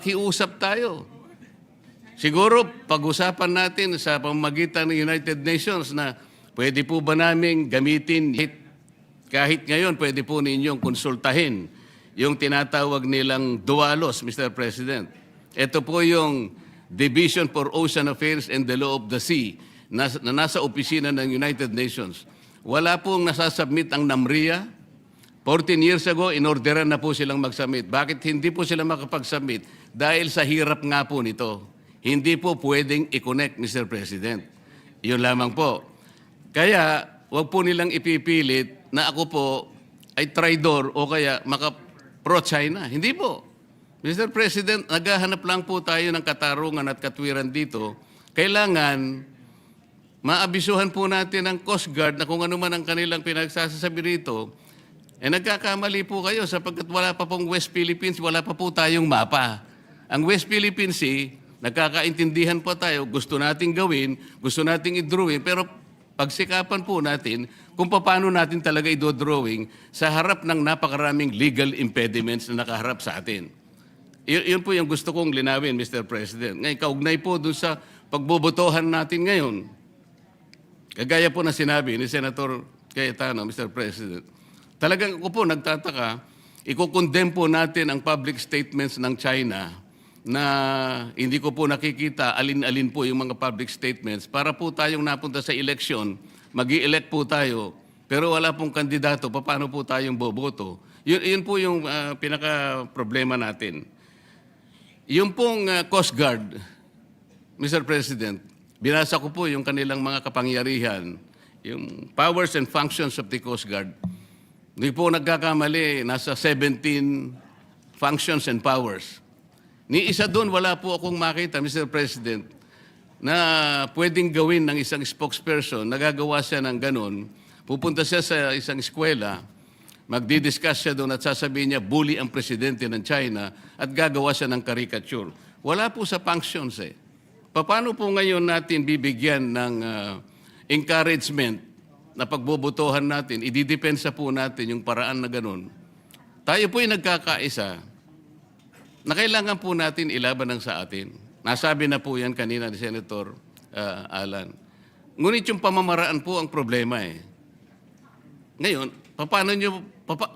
makiusap tayo. Siguro pag-usapan natin sa pamamagitan ng United Nations na pwede po ba naming gamitin kahit ngayon pwede po ninyong konsultahin yung tinatawag nilang DUALOS, Mr. President. Ito po yung Division for Ocean Affairs and the Law of the Sea na nasa opisina ng United Nations. Wala pong nasasubmit ang NAMRIA. 14 years ago, inorderan na po silang mag-submit. Bakit hindi po sila makapag-submit? Dahil sa hirap nga po nito. Hindi po pwedeng i-connect, Mr. President. Yun lamang po. Kaya, wag po nilang ipipilit na ako po ay traidor o kaya pro-China. Hindi po. Mr. President, naghahanap lang po tayo ng katarungan at katwiran dito. Kailangan maabisuhan po natin ang Coast Guard na kung ano man ang kanilang pinagsasabi rito, nagkakamali po kayo sapagkat wala pa pong West Philippines, wala pa po tayong mapa. Ang West Philippines Sea, nagkakaintindihan pa tayo, gusto nating gawin, gusto nating i-drawing, pero pagsikapan po natin kung paano natin talaga i-drawing sa harap ng napakaraming legal impediments na nakaharap sa atin. Yun po yung gusto kong linawin, Mr. President. Ngayon, kaugnay po doon sa pagbobotohan natin ngayon, kagaya po na sinabi ni Senator Cayetano, Mr. President, talagang ako po nagtataka, ikukondem po natin ang public statements ng China na hindi ko po nakikita alin-alin po yung mga public statements para po tayong napunta sa eleksyon, mag-i-elect po tayo, pero wala pong kandidato, paano po tayong boboto? Yun po yung pinaka-problema natin. Yung pong Coast Guard, Mr. President, binasa ko po yung kanilang mga kapangyarihan, yung powers and functions of the Coast Guard. Hindi po nagkakamali, nasa 17 functions and powers. Ni isa doon, wala po akong makita, Mr. President, na pwedeng gawin ng isang spokesperson, nagagawa siya ng ganun, pupunta siya sa isang eskwela, magdi-discuss siya doon at sasabihin niya, bully ang presidente ng China at gagawa siya ng caricature. Wala po sa functions eh. Paano po ngayon natin bibigyan ng encouragement na pagbobotohan natin, ididepensa po natin yung paraan na ganun. Tayo po yung nagkakaisa na kailangan po natin ilaban ng sa atin. Nasabi na po yan kanina ni Senator Alan. Ngunit yung pamamaraan po ang problema eh. Ngayon,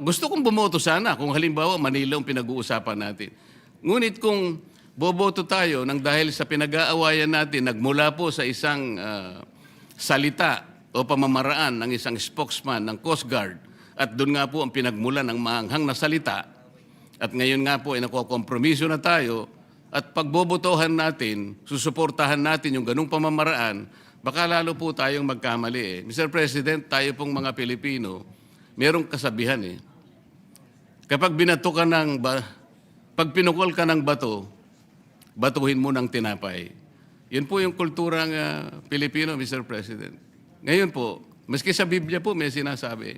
gusto kong bumoto sana kung halimbawa Manila ang pinag-uusapan natin. Ngunit kung boboto tayo nang dahil sa pinag-aawayan natin, nagmula po sa isang salita o pamamaraan ng isang spokesman ng Coast Guard at doon nga po ang pinagmula ng maanghang na salita at ngayon nga po ay nakukompromiso na tayo at pagbobotohan natin, susuportahan natin yung ganung pamamaraan, baka lalo po tayong magkamali eh. Mr. President, tayo pong mga Pilipino, merong kasabihan eh. Kapag binato ka pag pinukol ka ng bato, batuhin mo ng tinapay. Yun po yung kulturang Pilipino, Mr. President. Ngayon po, maski sa Biblia po may sinasabi,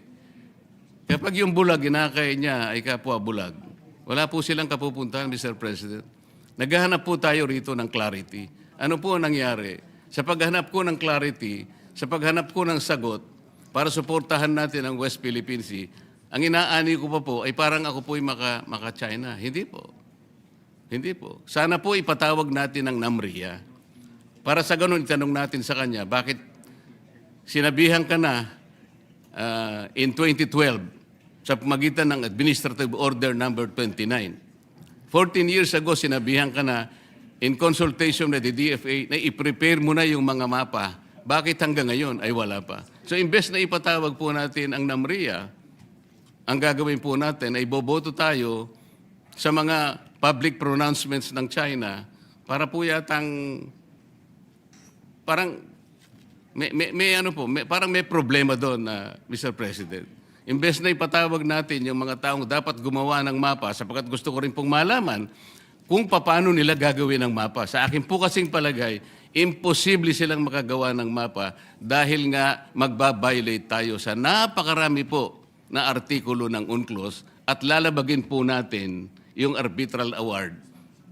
kapag yung bulag, inakay niya ay kapwa bulag, wala po silang kapupuntahan, Mr. President. Naghahanap po tayo rito ng clarity. Ano po ang nangyari? Sa paghanap ko ng clarity, sa paghanap ko ng sagot, para suportahan natin ang West Philippine Sea, ang inaani ko pa po ay parang ako po ay maka-China. Hindi po. Hindi po. Sana po ipatawag natin ang NAMRIA. Para sa ganun, itanong natin sa kanya, bakit sinabihan ka na in 2012 sa pamagitan ng Administrative Order Number 29. 14 years ago, sinabihan ka na in consultation with the DFA na i-prepare mo na yung mga mapa. Bakit hanggang ngayon ay wala pa? So, imbes na ipatawag po natin ang NAMRIA, ang gagawin po natin ay boboto tayo sa mga public pronouncements ng China para po yatang parang parang may problema doon na Mr. President. Imbes na ipatawag natin yung mga taong dapat gumawa ng mapa sapagkat gusto ko rin pong malaman kung paano nila gagawin ang mapa. Sa akin po kasing palagay, imposible silang makagawa ng mapa dahil nga magbabiolate tayo sa napakarami po na artikulo ng UNCLOS at lalabagin po natin yung arbitral award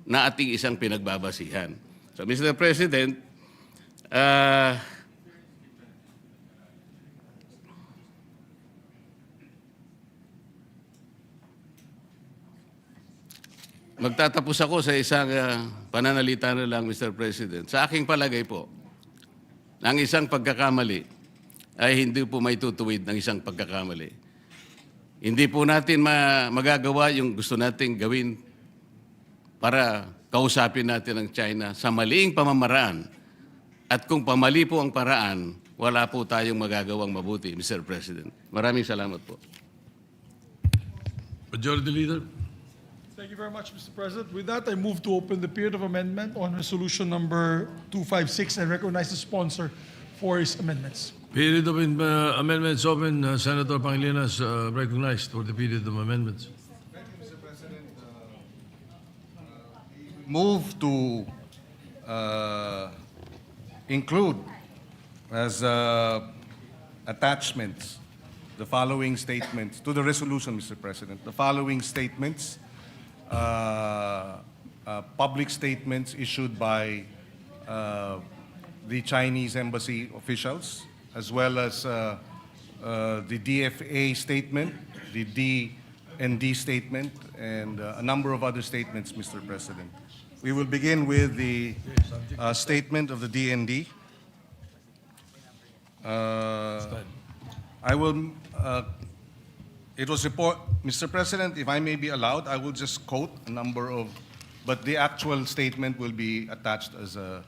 na ating isang pinagbabasihan. So, Mr. President, magtatapos ako sa isang pananalita na lang, Mr. President. Sa aking palagay po, ang isang pagkakamali ay hindi po may tutuwid ng isang pagkakamali. Hindi po natin magagawa yung gusto nating gawin para kausapin natin ang China sa maliing pamamaraan. At kung pamali po ang paraan, wala po tayong magagawang mabuti, Mr. President. Maraming salamat po. Majority Leader. Thank you very much, Mr. President. With that, I move to open the period of amendment on resolution number 256 and recognize the sponsor for his amendments. Period of amendments open. Senator Pangilinas recognized for the period of amendments. Move to include as attachments the following statements to the resolution, Mr. President. The following statements, public statements issued by the Chinese embassy officials, as well as the DFA statement, the D&D statement, and a number of other statements, Mr. President. We will begin with the statement of the D&D. I will, it was report, Mr. President, if I may be allowed, I will just quote a number of, but the actual statement will be attached as a,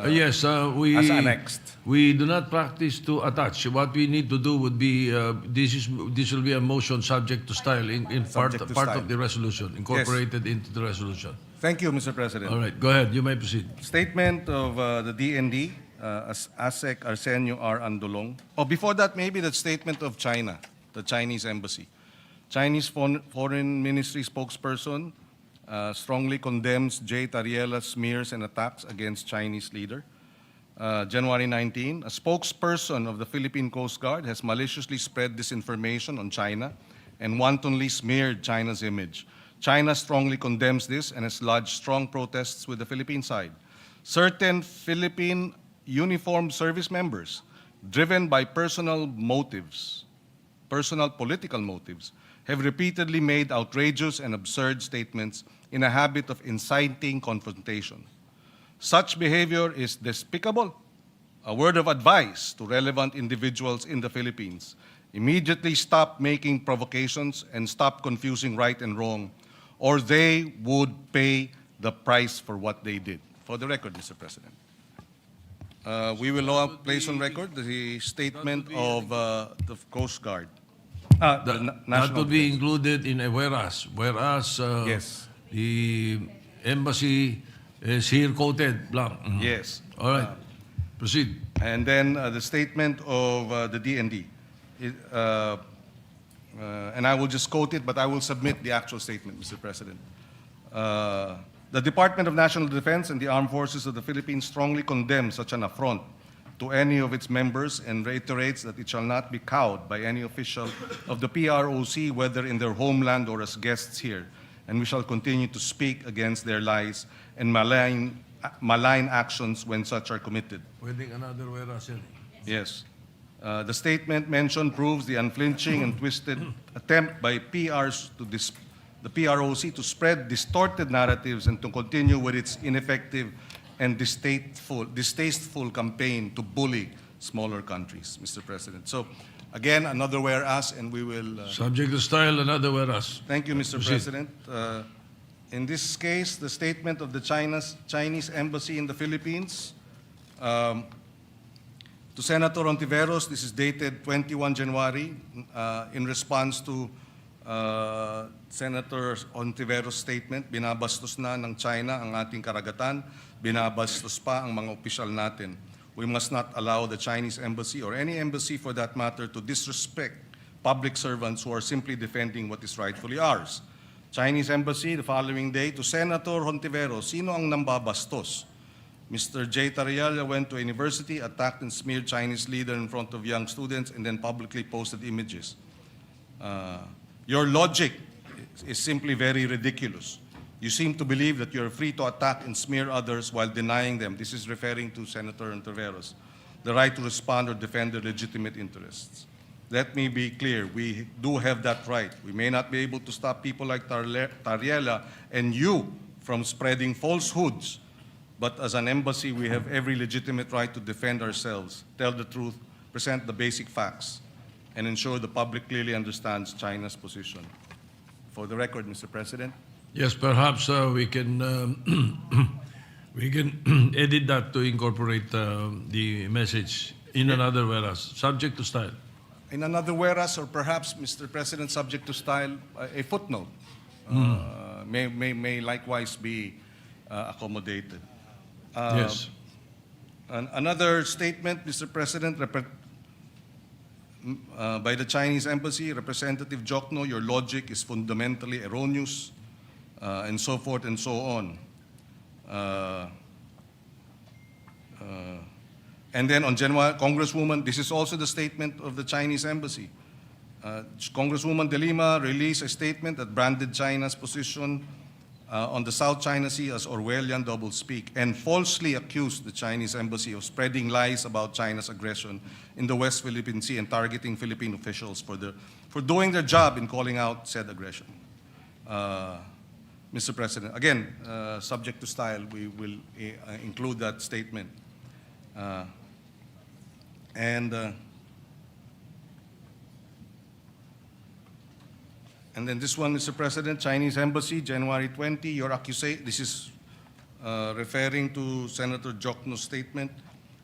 Yes, as annexed. we do not practice to attach. What we need to do would be this will be a motion subject to style in part Subject to part style. of the resolution, incorporated into the resolution. Thank you, Mr. President. All right, go ahead. You may proceed. Statement of the DND, ASEC Arsenio R. Andolong. Oh, before that, maybe the statement of China, the Chinese embassy. Chinese Foreign Ministry spokesperson strongly condemns J. Tariela's smears and attacks against Chinese leader. January 19, a spokesperson of the Philippine Coast Guard has maliciously spread disinformation on China and wantonly smeared China's image. China strongly condemns this and has lodged strong protests with the Philippine side. Certain Philippine uniformed service members, driven by personal motives, personal political motives, have repeatedly made outrageous and absurd statements in a habit of inciting confrontation. Such behavior is despicable. A word of advice to relevant individuals in the Philippines: immediately stop making provocations and stop confusing right and wrong, or they would pay the price for what they did. For the record, Mr. President. We will now place on record the statement of the Coast Guard. That would be included in a whereas. Whereas Yes. the embassy is here quoted blank. Mhm. Yes. All right, proceed. And then the statement of the DND. And I will just quote it, but I will submit the actual statement, Mr. President. The Department of National Defense and the Armed Forces of the Philippines strongly condemn such an affront to any of its members and reiterates that it shall not be cowed by any official of the PROC, whether in their homeland or as guests here. And we shall continue to speak against their lies and malign actions when such are committed. Pwedeng another whereas yan. Yes. The statement mentioned proves the unflinching and twisted attempt by the PROC to spread distorted narratives and to continue with its ineffective and distasteful campaign to bully smaller countries, Mr. President. So, again, another whereas, and we will... Subject to style, another whereas. Thank you, Mr. Proceed. President. In this case, the statement of the Chinese Embassy in the Philippines, to Senator Ontiveros, this is dated 21 January, in response to Senator Ontiveros' statement, binabastos na ng China ang ating karagatan, binabastos pa ang mga opisyal natin. We must not allow the Chinese embassy or any embassy for that matter to disrespect public servants who are simply defending what is rightfully ours. Chinese embassy the following day to Senator Ontiveros, sino ang nambabastos? Mr. J. Tariela went to a university, attacked and smeared Chinese leader in front of young students, and then publicly posted images. Your logic is simply very ridiculous. You seem to believe that you're free to attack and smear others while denying them. This is referring to Senator Ontiveros, the right to respond or defend their legitimate interests. let me be clear, we do have that right. We may not be able to stop people like Tariela and you from spreading falsehoods, but as an embassy, we have every legitimate right to defend ourselves, tell the truth, present the basic facts, and ensure the public clearly understands China's position. For the record, Mr. President. Yes, perhaps we can we can edit that to incorporate the message in another whereas, subject to style. In another whereas, or perhaps, Mr. President, subject to style, a footnote may likewise be accommodated. Yes. Another statement, Mr. President, by the Chinese embassy, Representative Jokno, your logic is fundamentally erroneous, and so forth and so on. And then on January, Congresswoman, this is also the statement of the Chinese embassy. Congresswoman De Lima released a statement that branded China's position on the South China Sea as Orwellian doublespeak and falsely accused the Chinese embassy of spreading lies about China's aggression in the West Philippine Sea and targeting Philippine officials for doing their job in calling out said aggression. Mr. President, again, subject to style, we will include that statement. And then this one, Mr. President, Chinese Embassy, January 20, your accusation, this is referring to Senator Jokno's statement.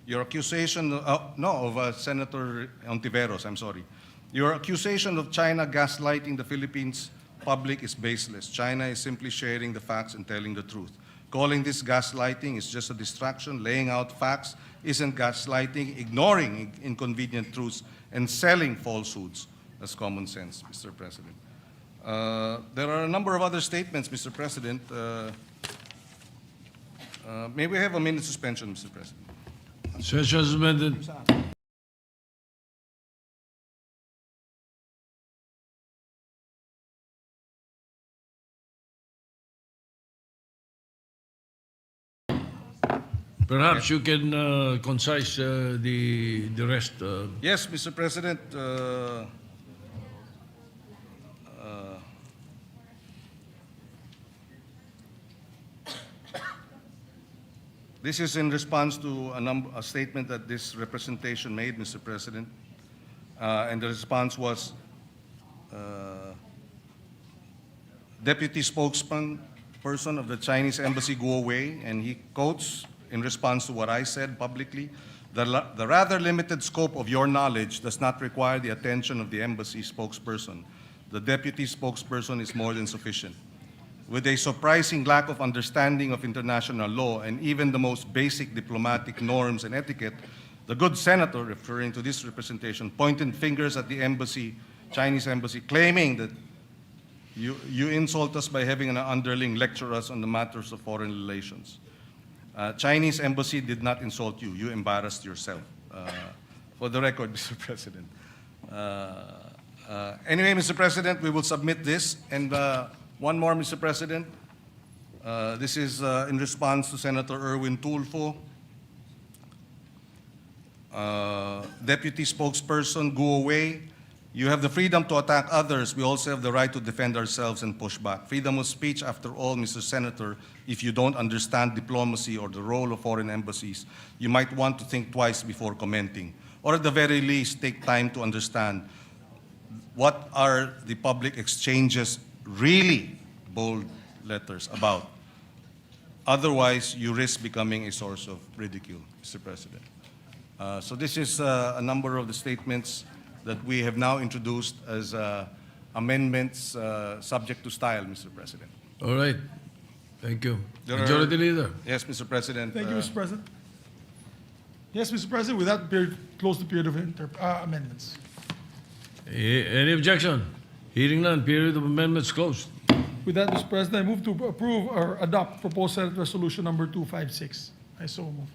Your accusation, of Senator Ontiveros, I'm sorry. Your accusation of China gaslighting the Philippines public is baseless. China is simply sharing the facts and telling the truth. Calling this gaslighting is just a distraction. Laying out facts isn't gaslighting. Ignoring inconvenient truths and selling falsehoods. That's common sense, Mr. President. There are a number of other statements, Mr. President. May we have a minute suspension, Mr. President? Session suspended. Perhaps you can concise the rest. Yes, Mr. President. This is in response to a statement that this representation made, Mr. President. And the response was, Deputy Spokesperson of the Chinese Embassy Guo Wei, and he quotes in response to what I said publicly, the rather limited scope of your knowledge does not require the attention of the embassy spokesperson. The deputy spokesperson is more than sufficient. With a surprising lack of understanding of international law and even the most basic diplomatic norms and etiquette, the good senator, referring to this representation, pointed fingers at the embassy, Chinese embassy, claiming that you insult us by having an underling lecture us on the matters of foreign relations. Chinese embassy did not insult you. You embarrassed yourself. For the record, Mr. President. Anyway, Mr. President, we will submit this. And one more, Mr. President. This is in response to Senator Erwin Tulfo. Deputy Spokesperson Guo Wei, you have the freedom to attack others. We also have the right to defend ourselves and push back. Freedom of speech, after all, Mr. Senator, if you don't understand diplomacy or the role of foreign embassies, you might want to think twice before commenting. Or at the very least, take time to understand what are the public exchanges really, bold letters, about. Otherwise, you risk becoming a source of ridicule, Mr. President. So this is a number of the statements that we have now introduced as amendments subject to style, Mr. President. All right. Thank you. There are- Majority Leader. Yes, Mr. President. Thank you, Mr. President. Yes, Mr. President, with that, close the period of amendments. Any objection? Hearing none, period of amendments closed. With that, Mr. President, I move to approve or adopt proposed Senate Resolution number 256. I so move.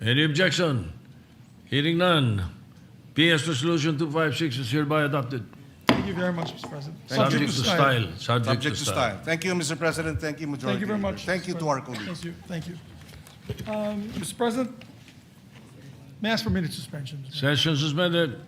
Any objection? Hearing none. PS Resolution 256 is hereby adopted. Thank you very much, Mr. President. Subject to style. Subject to style. Thank you, Mr. President. Thank you, Majority Thank you very Leader. much. Thank you Mr. to our President. colleagues. Thank you. Thank you. Mr. President, may I ask for a minute suspension? Session suspended.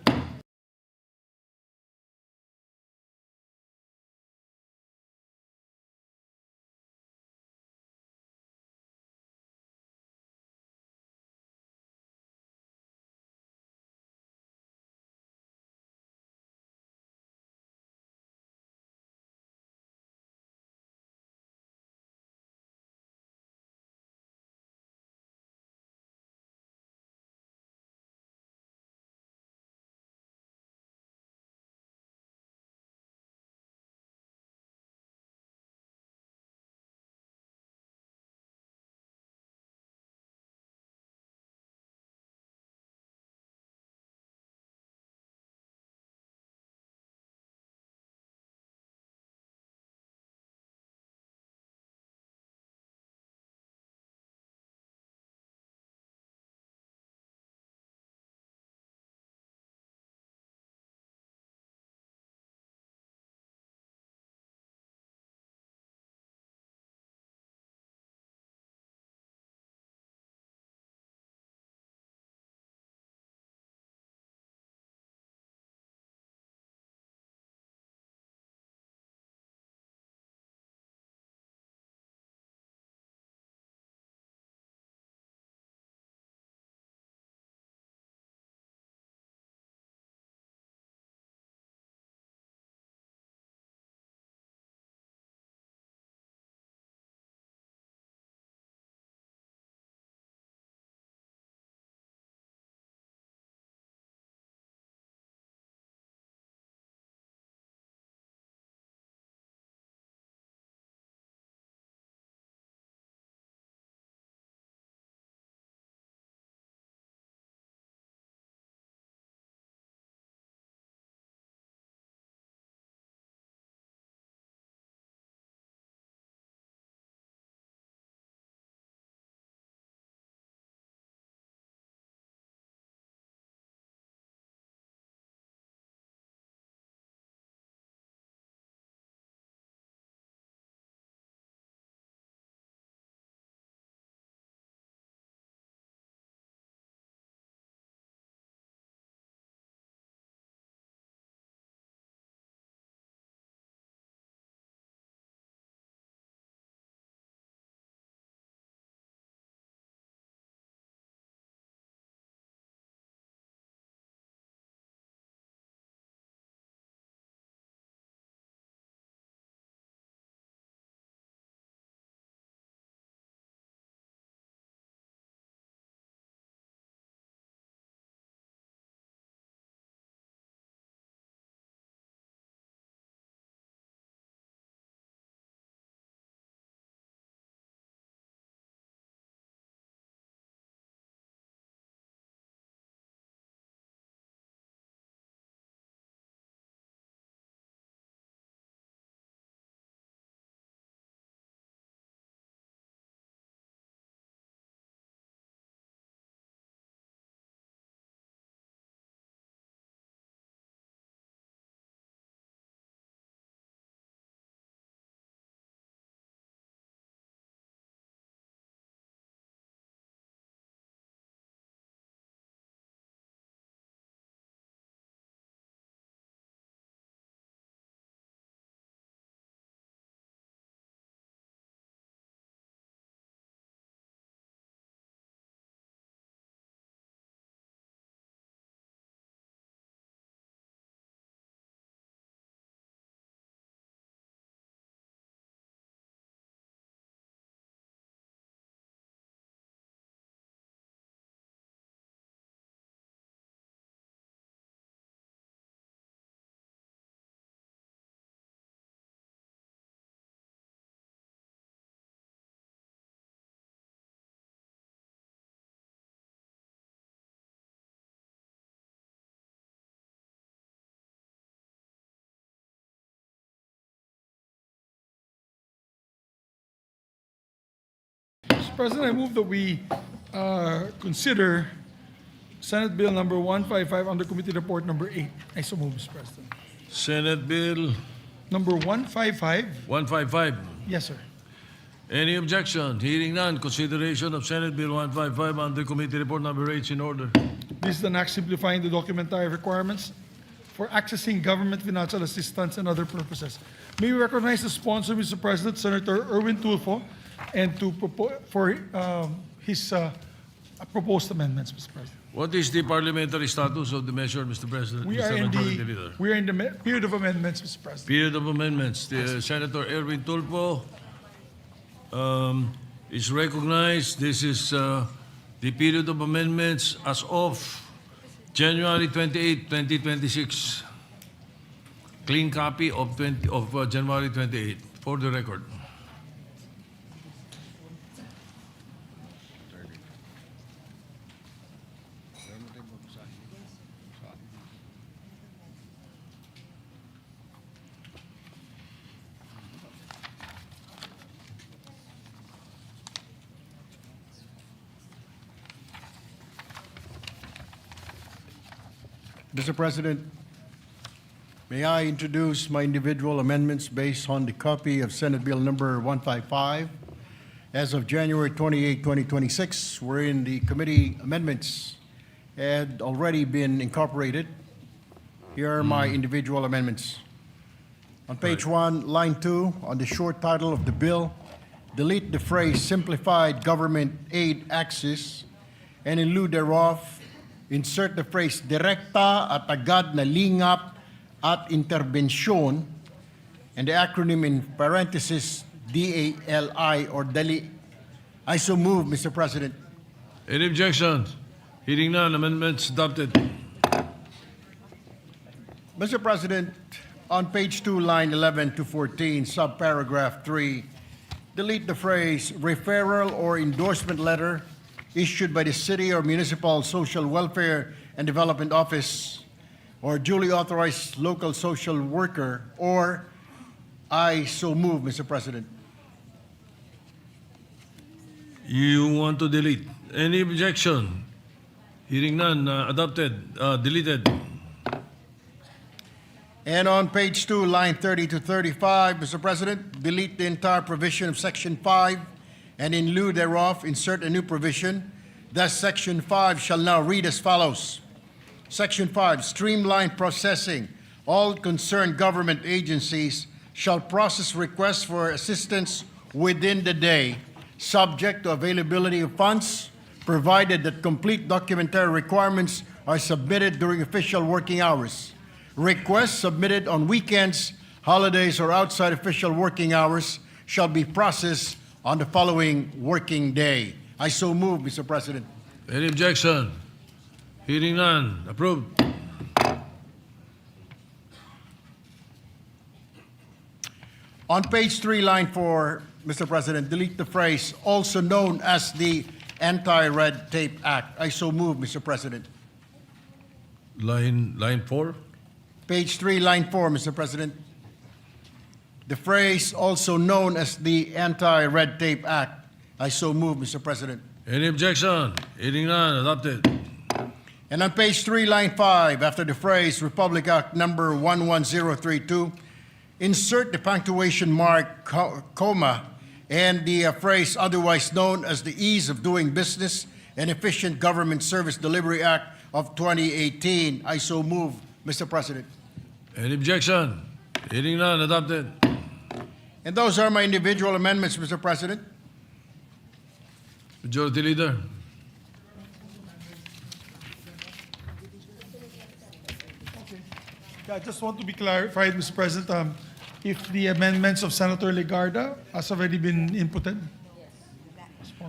President, I move that we consider Senate Bill number 155 under Committee Report number 8. I so move, Mr. President. Senate Bill Number 155. 155. Yes, sir. Any objection? Hearing none, consideration of Senate Bill 155 under Committee Report Number 8 in order. This is an act simplifying the documentary requirements for accessing government financial assistance and other purposes. May we recognize the sponsor, Mr. President, Senator Erwin Tulfo, and for his proposed amendments, Mr. President. What is the parliamentary status of the measure, Mr. President? We Mr. are in Majority Leader. the period of amendments, Mr. President. Period of amendments. The Senator Erwin Tulfo is recognized. This is the period of amendments as of January 28, 2026. Clean copy of January 28 for the record. Mr. President, may I introduce my individual amendments based on the copy of Senate Bill number 155 as of January 28, 2026, wherein the committee amendments had already been incorporated. Here are my individual amendments. On page 1, line 2, on the short title of the bill, delete the phrase simplified government aid access and in lieu thereof, insert the phrase direkta at agad na lingap at interbensyon and the acronym in parenthesis DALI or DALI. I so move, Mr. President. Any objections? Hearing none, amendments adopted. Mr. President, on page 2, line 11 to 14, subparagraph 3, delete the phrase referral or endorsement letter issued by the city or municipal social welfare and development office or duly authorized local social worker, or I so move, Mr. President. You want to delete. Any objection? Hearing none, adopted, deleted. And on page 2, line 30 to 35, Mr. President, delete the entire provision of Section 5 and in lieu thereof, insert a new provision. Thus, Section 5 shall now read as follows. Section 5, streamline processing. All concerned government agencies shall process requests for assistance within the day, subject to availability of funds, provided that complete documentary requirements are submitted during official working hours. Requests submitted on weekends, holidays, or outside official working hours shall be processed on the following working day. I so move, Mr. President. Any objection? Hearing none, approved. On page 3, line 4, Mr. President, delete the phrase also known as the Anti-Red Tape Act. I so move, Mr. President. Line 4. Page 3, line 4, Mr. President. The phrase also known as the Anti-Red Tape Act. I so move, Mr. President. Any objection? Hearing none, adopted. And on page 3, line 5, after the phrase Republic Act number 11032, insert the punctuation mark, comma, and the phrase otherwise known as the Ease of Doing Business and Efficient Government Service Delivery Act of 2018. I so move, Mr. President. Any objection? Hearing none, adopted. And those are my individual amendments, Mr. President. Majority Leader. Yeah, I just want to be clarified, Mr. President, if the amendments of Senator Legarda has already been inputted.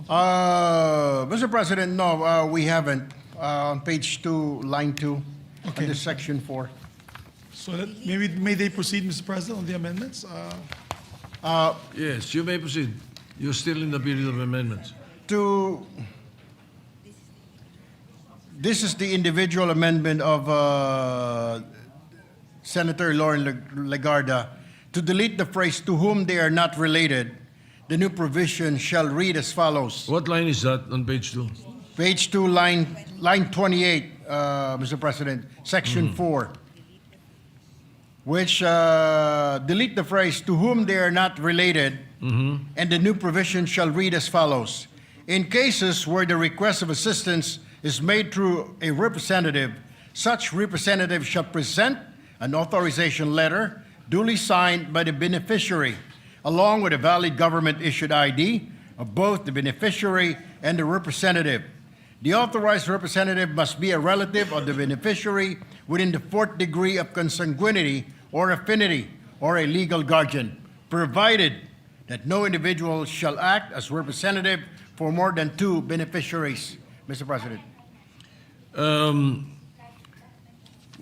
Mr. President, no, we haven't. On page 2, line 2, Okay. under section 4. So that may they proceed, Mr. President, on the amendments? Yes, you may proceed. You're still in the period of amendments. This is the individual amendment of Senator Lauren Legarda to delete the phrase to whom they are not related. the new provision shall read as follows. What line is that on page 2? Page 2, line 28, Mr. President, section 4, which delete the phrase "to whom they are not related," and the new provision shall read as follows. In cases where the request of assistance is made through a representative, such representative shall present an authorization letter duly signed by the beneficiary, along with a valid government-issued ID of both the beneficiary and the representative. The authorized representative must be a relative of the beneficiary within the fourth degree of consanguinity or affinity, or a legal guardian, provided that no individual shall act as representative for more than two beneficiaries. Mr. President.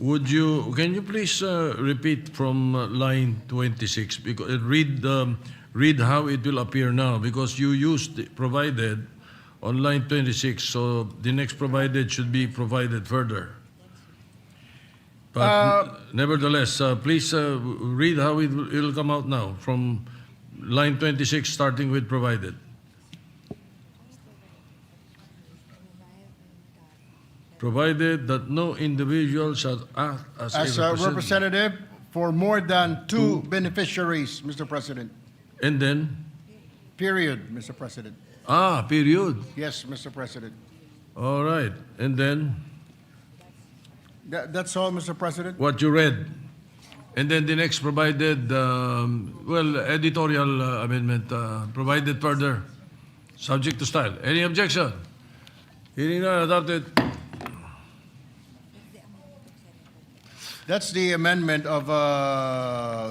Can you please repeat from line 26? Because read how it will appear now, because you used provided on line 26, so the next provided should be provided further. But nevertheless, please read how it will come out now from line 26, starting with provided. Provided that no individual shall act as As a representative for more than two beneficiaries, Mr. President. And then, Period, Mr. President. period. Yes, Mr. President. All right. And then, That's all, Mr. President. what you read. And then the next provided, editorial amendment, provided further, subject to style. Any objection? Hearing none, adopted. That's the amendment of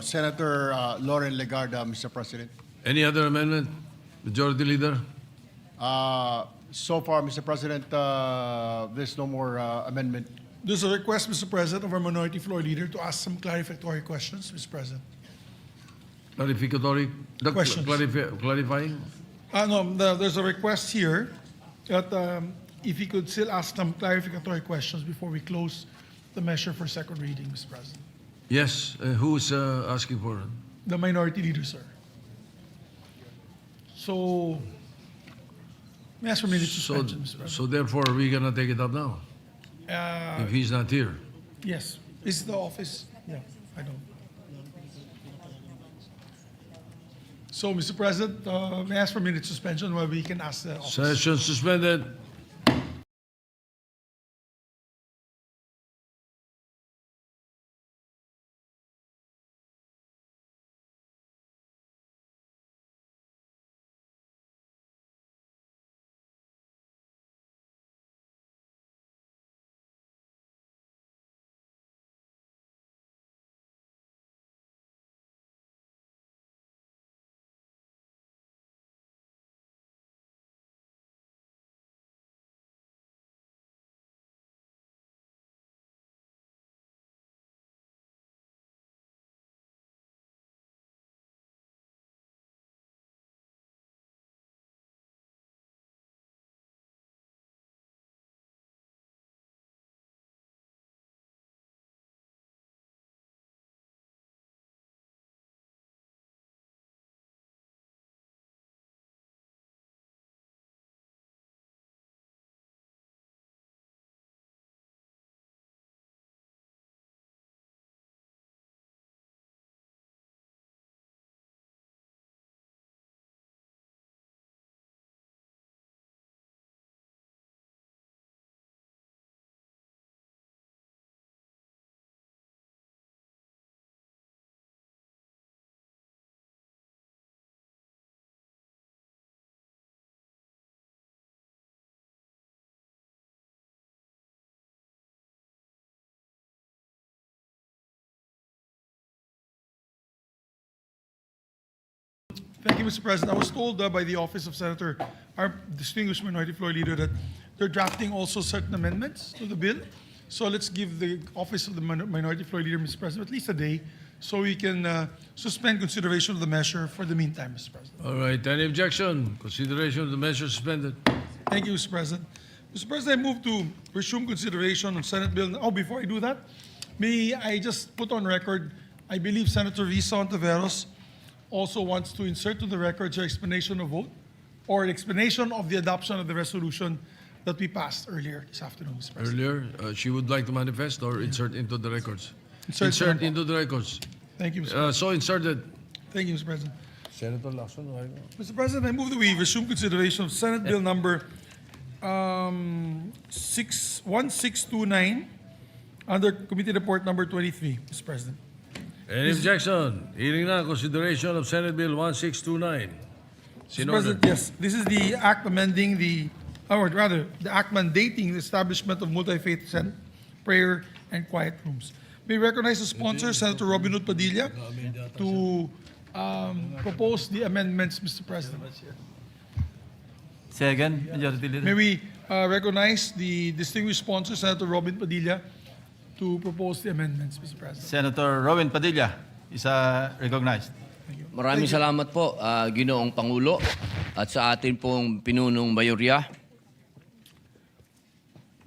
Senator Lauren Legarda, Mr. President. Any other amendment? Majority Leader? So far, Mr. President, there's no more amendment. There's a request, Mr. President, of our Minority Floor Leader to ask some clarificatory questions, Mr. President. Clarificatory? Questions. Clarifying? No, there's a request here that if he could still ask some clarificatory questions before we close the measure for second reading, Mr. President. Yes. Who's asking for it? The Minority Leader, sir. So, may I ask for a minute suspension, Mr. President? So therefore, we're going to take it up now, if he's not here. Yes. Is the office? Yeah, I don't. So, Mr. President, may I ask for a minute suspension while we can ask the office? Session suspended. Thank you, Mr. President. I was told by the office of Senator, our distinguished Minority Floor Leader, that they're drafting also certain amendments to the bill. So let's give the office of the Minority Floor Leader, Mr. President, at least a day so we can suspend consideration of the measure for the meantime, Mr. President. All right. Any objection? Consideration of the measure suspended. Thank you, Mr. President. Mr. President, I move to resume consideration on Senate Bill. Oh, before I do that, may I just put on record, I believe Senator Risa Ontiveros also wants to insert to the records her explanation of vote or an explanation of the adoption of the resolution that we passed earlier this afternoon, Mr. President. Earlier, she would like to manifest or insert into the records? Insert, Insert Senator. into the records. Thank you, Mr. President. So inserted. Thank you, Mr. President. Senator Lacson, Mr. President, I move that we resume consideration of Senate Bill number 1629 under Committee Report number 23, Mr. President. Any objection? Hearing none, consideration of Senate Bill 1629. Mr. President, yes, this is the act amending the, or rather, the act mandating the establishment of multi-faith prayer and quiet rooms. May I recognize the sponsor, Senator Robin Hood Padilla, to propose the amendments, Mr. President. Second, Majority Leader. May we recognize the distinguished sponsor, Senator Robin Padilla, to propose the amendments, Mr. President. Senator Rowan Padilla is recognized. Maraming salamat po, Ginoong Pangulo, at sa atin pong pinunong mayorya.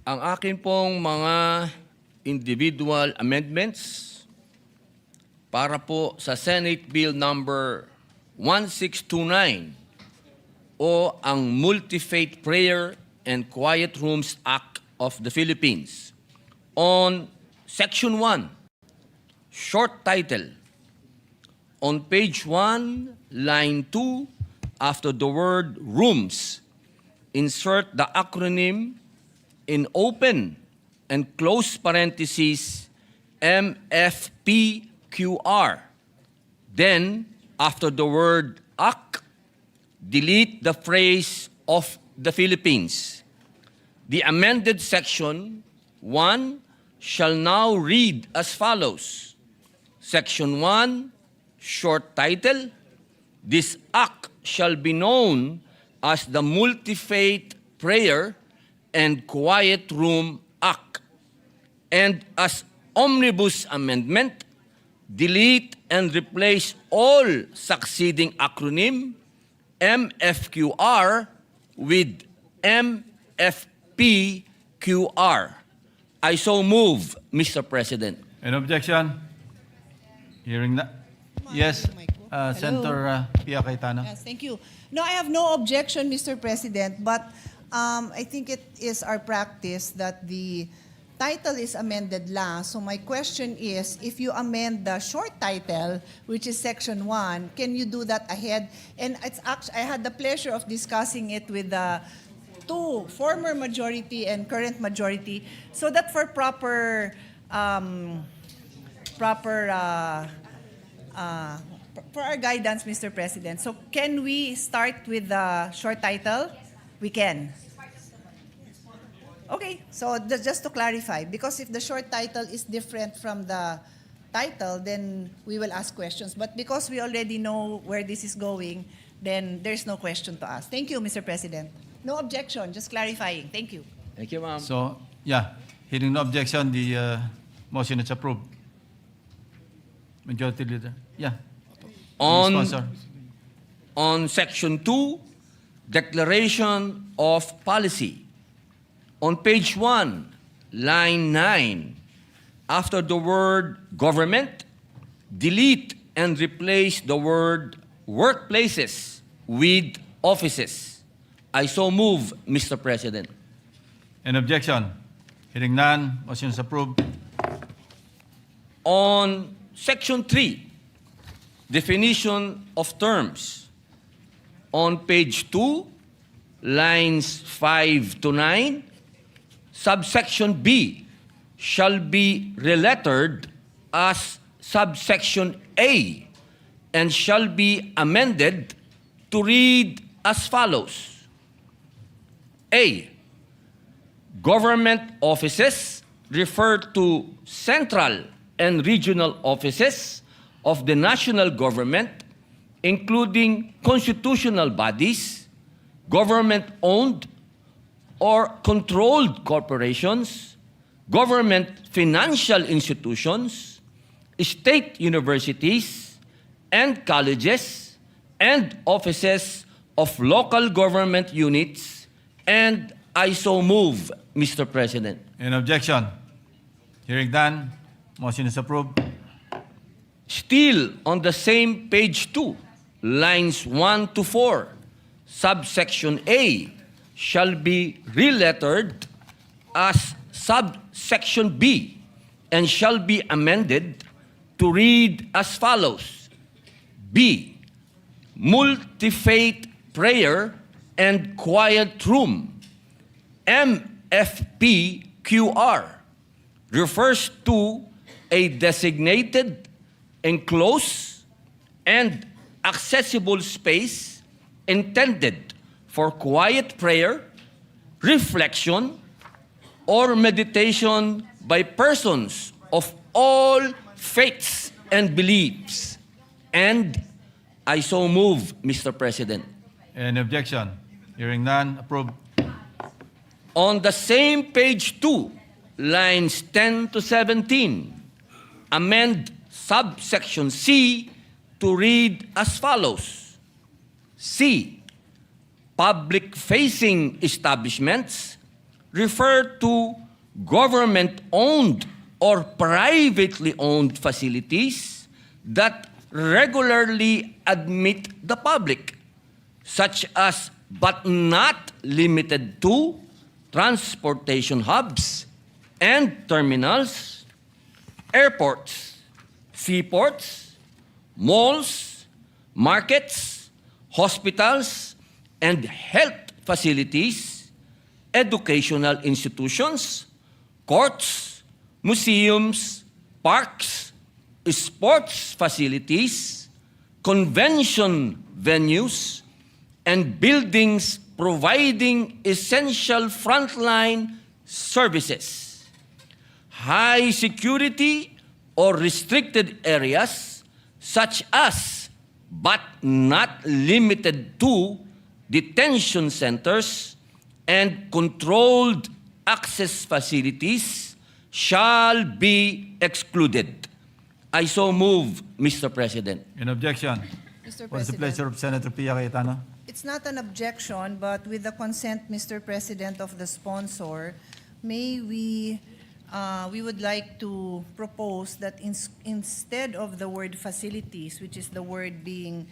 Ang akin pong mga individual amendments para po sa Senate Bill number 1629 o ang Multi-Faith Prayer and Quiet Rooms Act of the Philippines. On Section 1, short title, on page 1, line 2, after the word rooms, insert the acronym in open and close parentheses MFPQR. Then, after the word AC, delete the phrase of the Philippines. The amended section 1 shall now read as follows. Section 1, short title, this act shall be known as the Multi-Faith Prayer and Quiet Room Act. And as omnibus amendment, delete and replace all succeeding acronym MFQR with MFPQR. I so move, Mr. President. An objection? Hearing that. Yes, Senator Pia Cayetano. Yes, thank you. No, I have no objection, Mr. President, but I think it is our practice that the title is amended last. So my question is, if you amend the short title, which is Section 1, can you do that ahead? And it's actually, I had the pleasure of discussing it with the two former majority and current majority, so that for for our guidance, Mr. President. So can we start with the short title? We can. Okay, so just to clarify, because if the short title is different from the title, then we will ask questions. But because we already know where this is going, then there's no question to ask. Thank you, Mr. President. No objection, just clarifying. Thank you. Thank you, ma'am. So, yeah, hearing no objection, the motion is approved. Majority Leader. Yeah. Sponsor. On Section 2, Declaration of Policy. On page 1, line 9, after the word government, delete and replace the word workplaces with offices. I so move, Mr. President. An objection? Hearing none, motion is approved. On Section 3, definition of terms. On page 2, lines 5 to 9, subsection B shall be relettered as subsection A and shall be amended to read as follows. A. Government offices refer to central and regional offices of the national government, including constitutional bodies, government-owned or controlled corporations, government financial institutions, state universities, and colleges, and offices of local government units, and I so move, Mr. President. An objection? Hearing none, motion is approved. Still on the same page 2, lines 1 to 4, subsection A, shall be relettered as subsection B and shall be amended to read as follows. B, multi-faith prayer and quiet room. MFPQR refers to a designated, enclosed, and accessible space intended for quiet prayer, reflection, or meditation by persons of all faiths and beliefs. And I so move, Mr. President. Any objection? Hearing none, approved. On the same page 2, lines 10 to 17, amend subsection C to read as follows. C, public-facing establishments refer to government-owned or privately owned facilities that regularly admit the public, such as but not limited to transportation hubs and terminals, airports, seaports, malls, markets, hospitals, and health facilities, educational institutions, courts, museums, parks, sports facilities, convention venues, and buildings providing essential frontline services. High security or restricted areas such as, but not limited to, detention centers and controlled access facilities shall be excluded. I so move, Mr. President. Any objection? Mr. What is the President. pleasure of Senator Pia Cayetano? It's not an objection, but with the consent, Mr. President, of the sponsor, we would like to propose that instead of the word facilities, which is the word being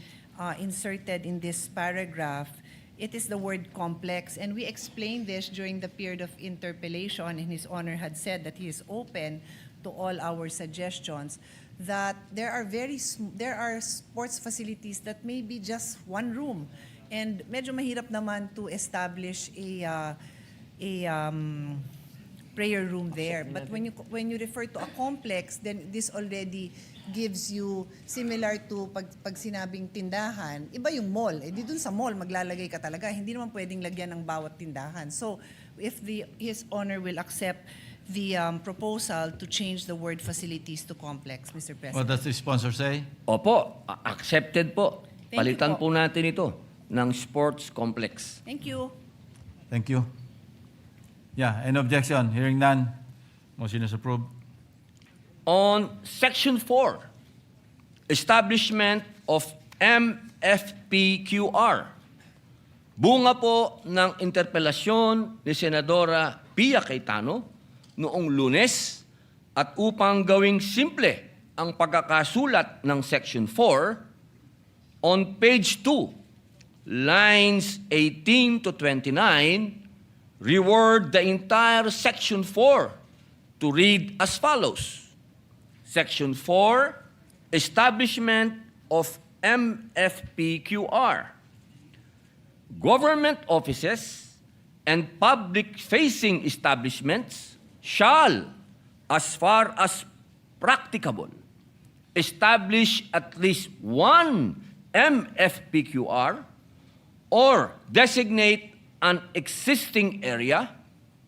inserted in this paragraph, it is the word complex. And we explained this during the period of interpellation, and His Honor had said that he is open to all our suggestions, that there are sports facilities that may be just one room. And medyo mahirap naman to establish a prayer room there. But when you refer to a complex, then this already gives you, similar to pag sinabing tindahan, iba yung mall. Eh di dun sa mall, maglalagay ka talaga. Hindi naman pwedeng lagyan ng bawat tindahan. So if His Honor will accept the proposal to change the word facilities to complex, Mr. President. What does the sponsor say? Opo, accepted po. Thank you Palitan po. po natin ito ng sports complex. Thank you. Thank you. Yeah, any objection? Hearing none, motion is approved. On Section 4, establishment of MFPQR. Bunga po ng interpelasyon ni Senadora Pia Cayetano noong Lunes, at upang gawing simple ang pagkakasulat ng Section 4, on page 2, lines 18 to 29, reword the entire Section 4 to read as follows. Section 4, establishment of MFPQR. Government offices and public-facing establishments shall, as far as practicable, establish at least one MFPQR or designate an existing area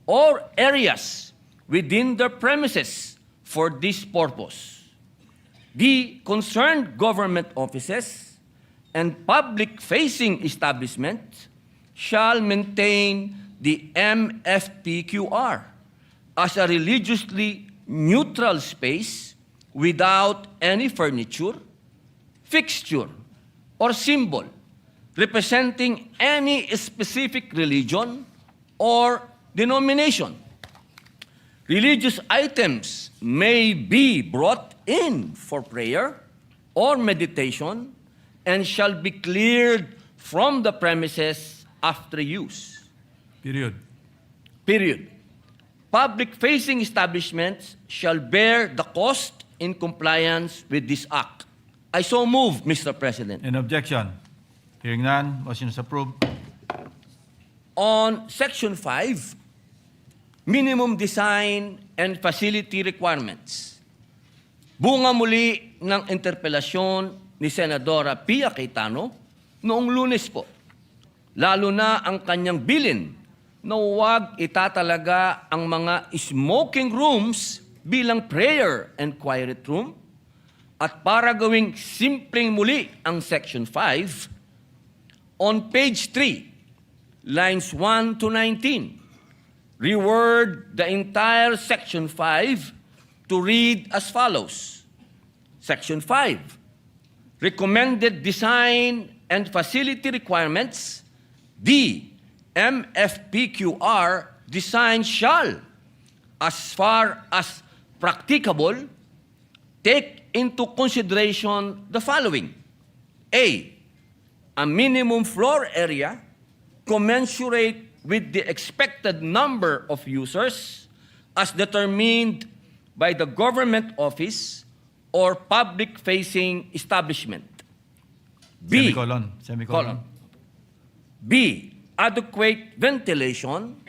or areas within their premises for this purpose. The concerned government offices and public-facing establishments shall maintain the MFPQR as a religiously neutral space without any furniture, fixture, or symbol representing any specific religion or denomination. Religious items may be brought in for prayer or meditation and shall be cleared from the premises after use. Period. Period. Public-facing establishments shall bear the cost in compliance with this act. I so move, Mr. President. In objection? Hearing none, motion is approved. On Section 5, minimum design and facility requirements. Bunga muli ng interpelasyon ni Senadora Pia Cayetano noong Lunes po. Lalo na ang kanyang bilin na huwag itatalaga ang mga smoking rooms bilang prayer and quiet room at para gawing simpleng muli ang Section 5, on page 3, lines 1 to 19, reword the entire Section 5 to read as follows. Section 5, recommended design and facility requirements. D, MFPQR design shall, as far as practicable, take into consideration the following. A minimum floor area commensurate with the expected number of users as determined by the government office or public-facing establishment. B, Semicolon. B, adequate ventilation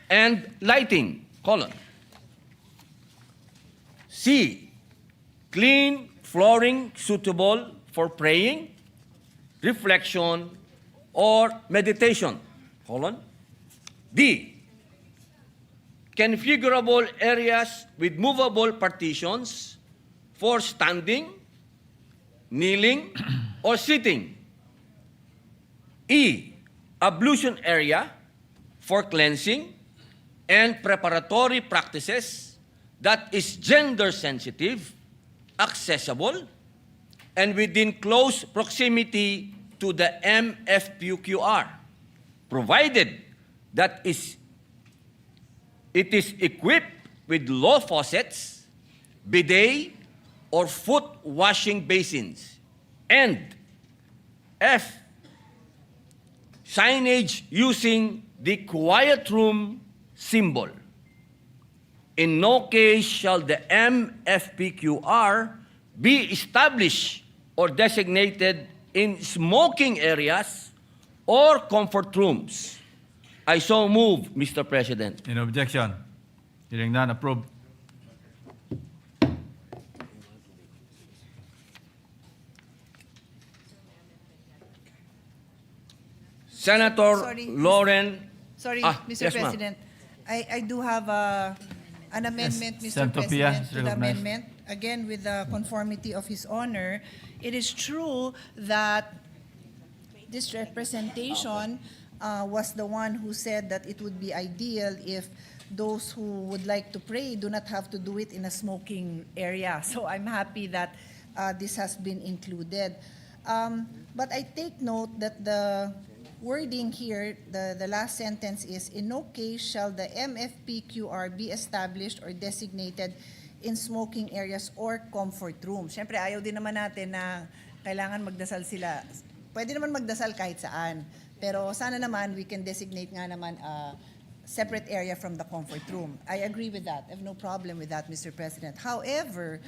and lighting, colon. C, clean flooring suitable for praying, reflection, or meditation, colon. D, configurable areas with movable partitions for standing, kneeling, or sitting. E, ablution area for cleansing and preparatory practices that is gender sensitive, accessible, and within close proximity to the MFPQR, provided that it is equipped with low faucets, bidet, or foot washing basins. And F, signage using the quiet room symbol. In no case shall the MFPQR be established or designated in smoking areas or comfort rooms. I so move, Mr. President. In objection? Hearing none, approved. Senator Sorry, Lauren. Sorry, Mr. yes, ma'am. President. I do have an amendment, Mr. Senator Pia President, is to the recognized. amendment. Again, with the conformity of His Honor, it is true that this representation was the one who said that it would be ideal if those who would like to pray do not have to do it in a smoking area. So I'm happy that this has been included. But I take note that the wording here, the last sentence is, in no case shall the MFPQR be established or designated in smoking areas or comfort rooms. Siyempre, ayaw din naman natin na kailangan magdasal sila. Pwede naman magdasal kahit saan. Pero sana naman we can designate nga naman a separate area from the comfort room. I agree with that. I have no problem with that, Mr. President. However,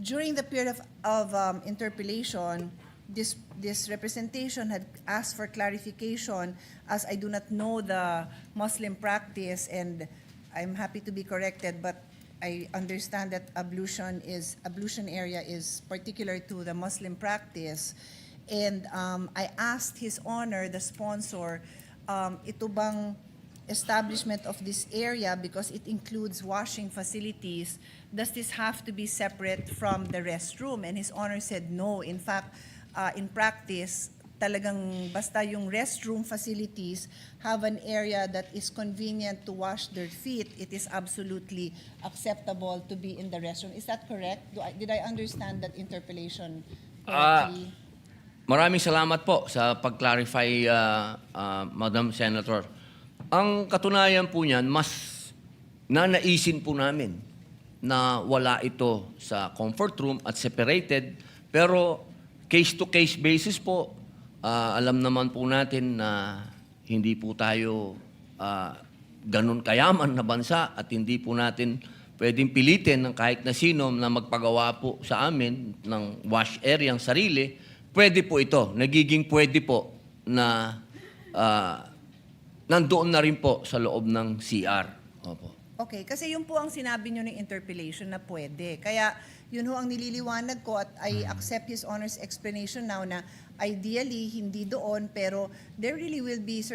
during the period of interpellation, this representation had asked for clarification, as I do not know the Muslim practice, and I'm happy to be corrected, but I understand that ablution area is particular to the Muslim practice. And I asked His Honor, the sponsor, ito bang establishment of this area, because it includes washing facilities, does this have to be separate from the restroom? And His Honor said no. In fact, in practice, talagang basta yung restroom facilities have an area that is convenient to wash their feet, it is absolutely acceptable to be in the restroom. Is that correct? Did I understand that interpellation correctly? Maraming salamat po sa pag-clarify, Madam Senator. Ang katunayan po niyan, mas nanaisin po namin na wala ito sa comfort room at separated, pero case-to-case basis po, alam naman po natin na hindi po tayo ganun kayaman na bansa at hindi po natin pwedeng pilitin ng kahit na sino na magpagawa po sa amin ng wash area ang sarili. Pwede po ito. Nagiging pwede po na nandoon na rin po sa loob ng CR. Opo. Okay, kasi yun po ang sinabi nyo ng interpellation na pwede. Kaya yun ho ang nililiwanag ko at I accept His Honor's explanation now na ideally hindi doon pero there really will be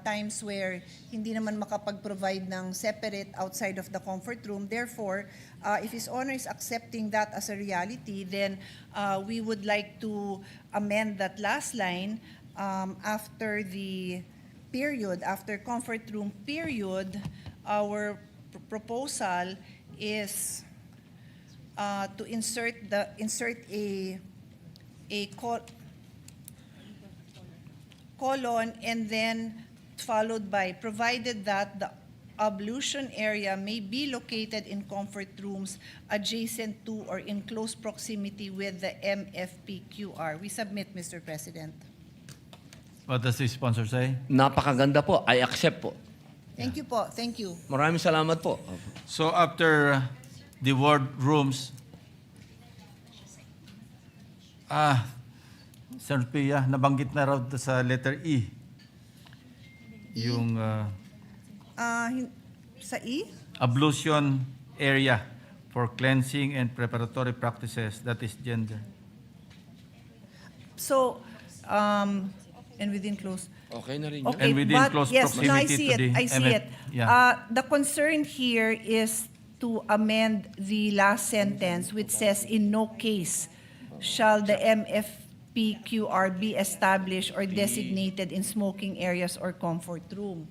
times where hindi naman makapag-provide ng separate outside of the comfort room. Therefore, if His Honor is accepting that as a reality, then we would like to amend that last line after the period, after comfort room period, our proposal is to insert a colon and then followed by provided that the ablution area may be located in comfort rooms adjacent to or in close proximity with the MFPQR. We submit, Mr. President. What does the sponsor say? Napakaganda po. I accept po. Thank you po. Thank you. Maraming salamat po. So after the word rooms, Sir Pia, nabanggit na raw sa letter E. Yung Sa E? ablution area for cleansing and preparatory practices, that is gender. So, and within close. Okay na rin yun. Okay, And within but close yes, no, I proximity see to it. the I see MF. it. Yeah. The concern here is to amend the last sentence which says, in no case shall the MFPQR be established or designated in smoking areas or comfort room.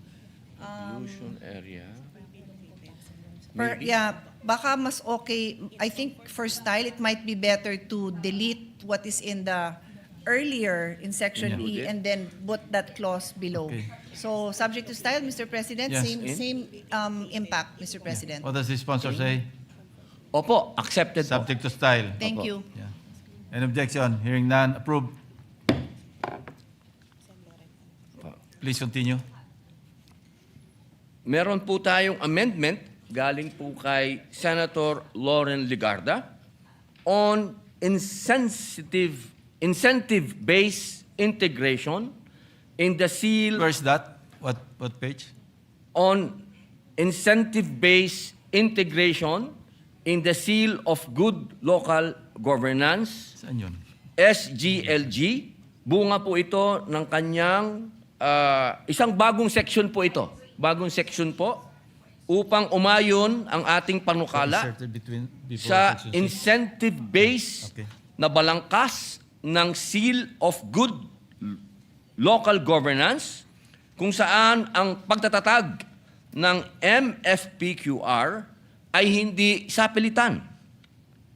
Ablution area. Baka mas okay, I think for style, it might be better to delete what is in the earlier in section E and then put that clause below. Okay. So, subject to style, Mr. President, Yes. same impact, Mr. President. What does the sponsor say? Opo, accepted po. Subject to style. Thank Opo. you. Yeah. Any objection? Hearing none, approve. Please continue. Meron po tayong amendment galing po kay Senator Lauren Ligarda on incentive-based integration in the seal Where's that? What page? on incentive-based integration in the seal of good local governance, Saan yun? SGLG. Bunga po ito ng kanyang isang bagong section po ito. Bagong section po upang umayon ang ating panukala Inserted before sa section six. incentive-based Okay. na balangkas ng seal of good local governance kung saan ang pagtatatag ng MFPQR ay hindi sa pilitan,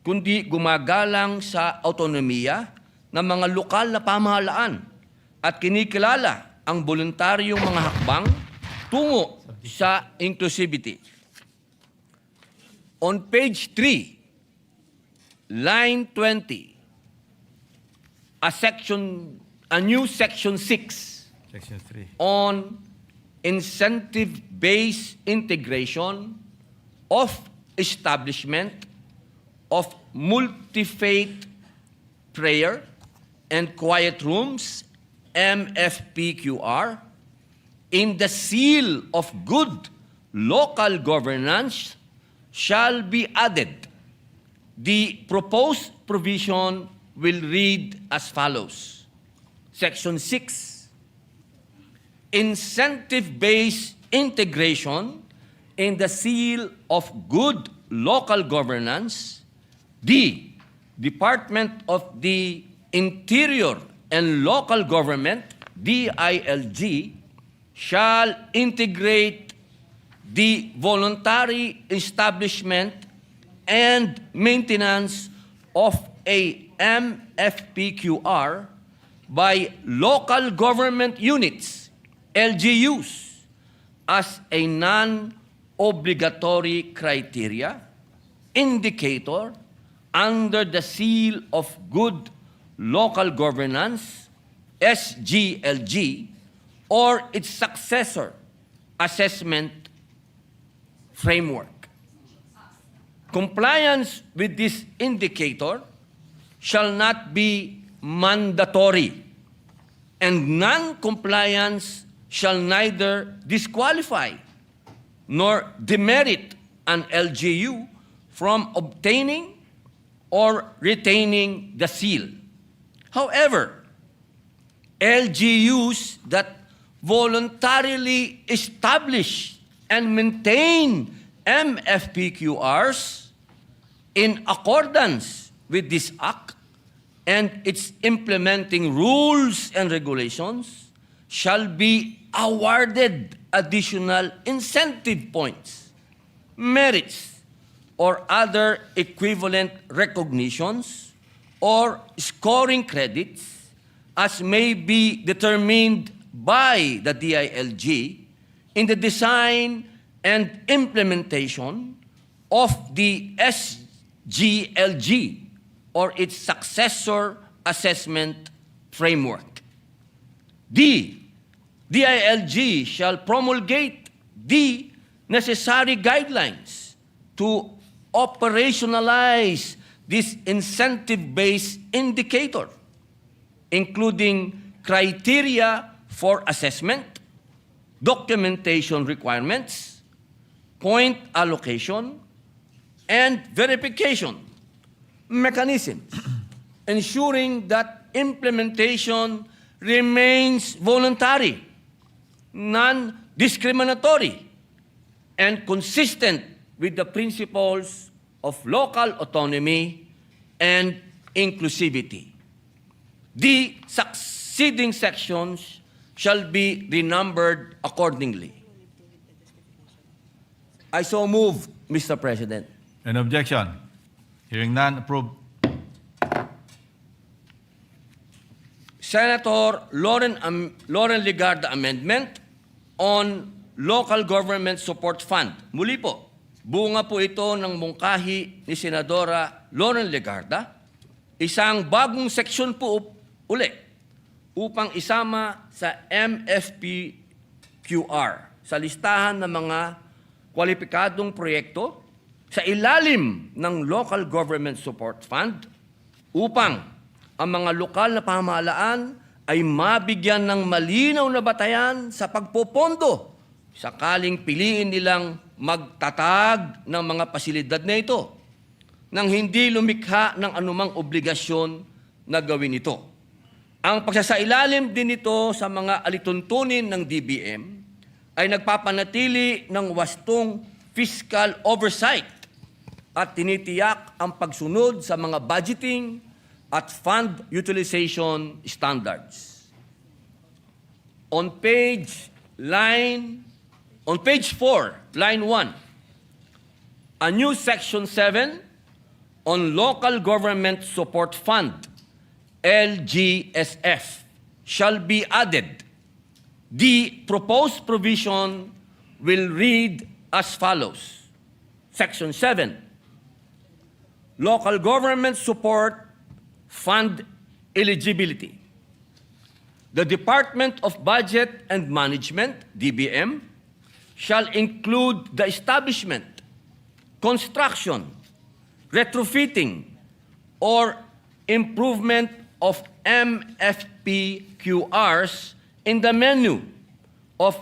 kundi gumagalang sa autonomiya ng mga lokal na pamahalaan at kinikilala ang voluntaryong mga hakbang tungo sa inclusivity. On page 3, line 20, a new section 6 Section 3. on incentive-based integration of establishment of multi-faith prayer and quiet rooms, MFPQR, in the seal of good local governance shall be added. The proposed provision will read as follows. Section 6. Incentive-based integration in the seal of good local governance, the Department of the Interior and Local Government, DILG, shall integrate the voluntary establishment and maintenance of a MFPQR by local government units, LGUs, as a non-obligatory criteria, indicator, under the seal of good local governance, SGLG, or its successor assessment framework. Compliance with this indicator shall not be mandatory, and non-compliance shall neither disqualify nor demerit an LGU from obtaining or retaining the seal. However, LGUs that voluntarily establish and maintain MFPQRs in accordance with this Act and its implementing rules and regulations shall be awarded additional incentive points, merits, or other equivalent recognitions or scoring credits as may be determined by the DILG in the design and implementation of the SGLG or its successor assessment framework. D, DILG shall promulgate the necessary guidelines to operationalize this incentive-based indicator, including criteria for assessment, documentation requirements, point allocation, and verification mechanisms, ensuring that implementation remains voluntary, non-discriminatory, and consistent with the principles of local autonomy and inclusivity. The succeeding sections shall be renumbered accordingly. I so move, Mr. President. An objection? Hearing none, approved. Senator Lauren Legarda amendment on Local Government Support Fund. Muli po, bunga po ito ng mungkahi ni Senadora Lauren Legarda. Isang bagong seksyon po uli upang isama sa MFPQR sa listahan ng mga kwalipikadong proyekto sa ilalim ng Local Government Support Fund upang ang mga lokal na pamahalaan ay mabigyan ng malinaw na batayan sa pagpopondo sakaling piliin nilang magtatag ng mga pasilidad na ito nang hindi lumikha ng anumang obligasyon na gawin ito. Ang pagsasailalim din nito sa mga alituntunin ng DBM ay nagpapanatili ng wastong fiscal oversight at tinitiyak ang pagsunod sa mga budgeting at fund utilization standards. On page 4, line 1, a new section 7 on Local Government Support Fund, LGSF, shall be added. The proposed provision will read as follows. Section 7, Local Government Support Fund eligibility. The Department of Budget and Management, DBM, shall include the establishment, construction, retrofitting, or improvement of MFPQRs in the menu of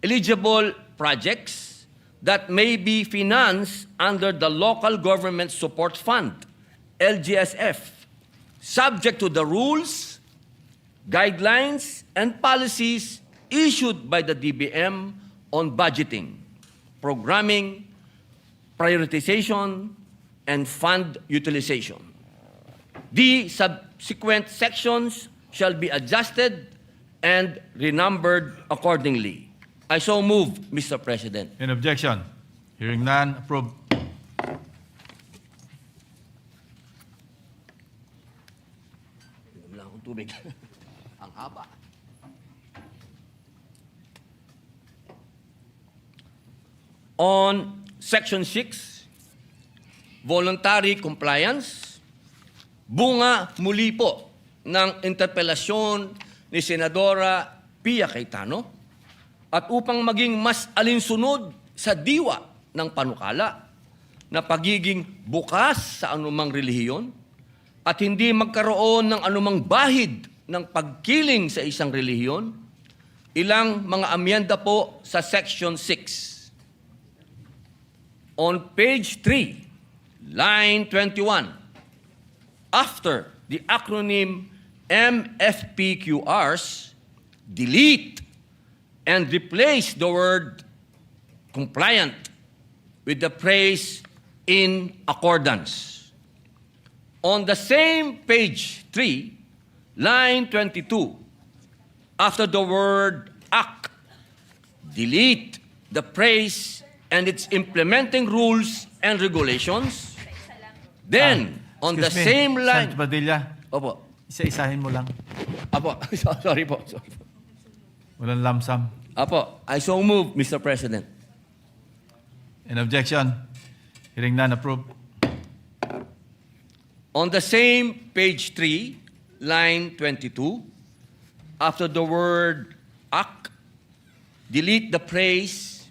eligible projects that may be financed under the Local Government Support Fund, LGSF, subject to the rules, guidelines, and policies issued by the DBM on budgeting, programming, prioritization, and fund utilization. The subsequent sections shall be adjusted and renumbered accordingly. I so move, Mr. President. An objection? Hearing none, approved. Wala akong tubig. Ang haba. On Section 6, voluntary compliance, bunga muli po ng interpelasyon ni Senadora Pia Cayetano, at upang maging mas alinsunod sa diwa ng panukala na pagiging bukas sa anumang relihiyon at hindi magkaroon ng anumang bahid ng pagkiling sa isang relihiyon, ilang mga amyenda po sa Section 6. On page 3, line 21, after the acronym MFPQRs, delete and replace the word compliant with the phrase in accordance. On the same page 3, line 22, after the word act, delete the phrase and its implementing rules and regulations. Then, on the Excuse me, same line... Senator Padilla, Opo. isa-isahin mo lang. Apo. Sorry po. Walang lamsam. Apo. I so move, Mr. President. In objection, hearing none, approve. On the same page 3, line 22, after the word act, delete the phrase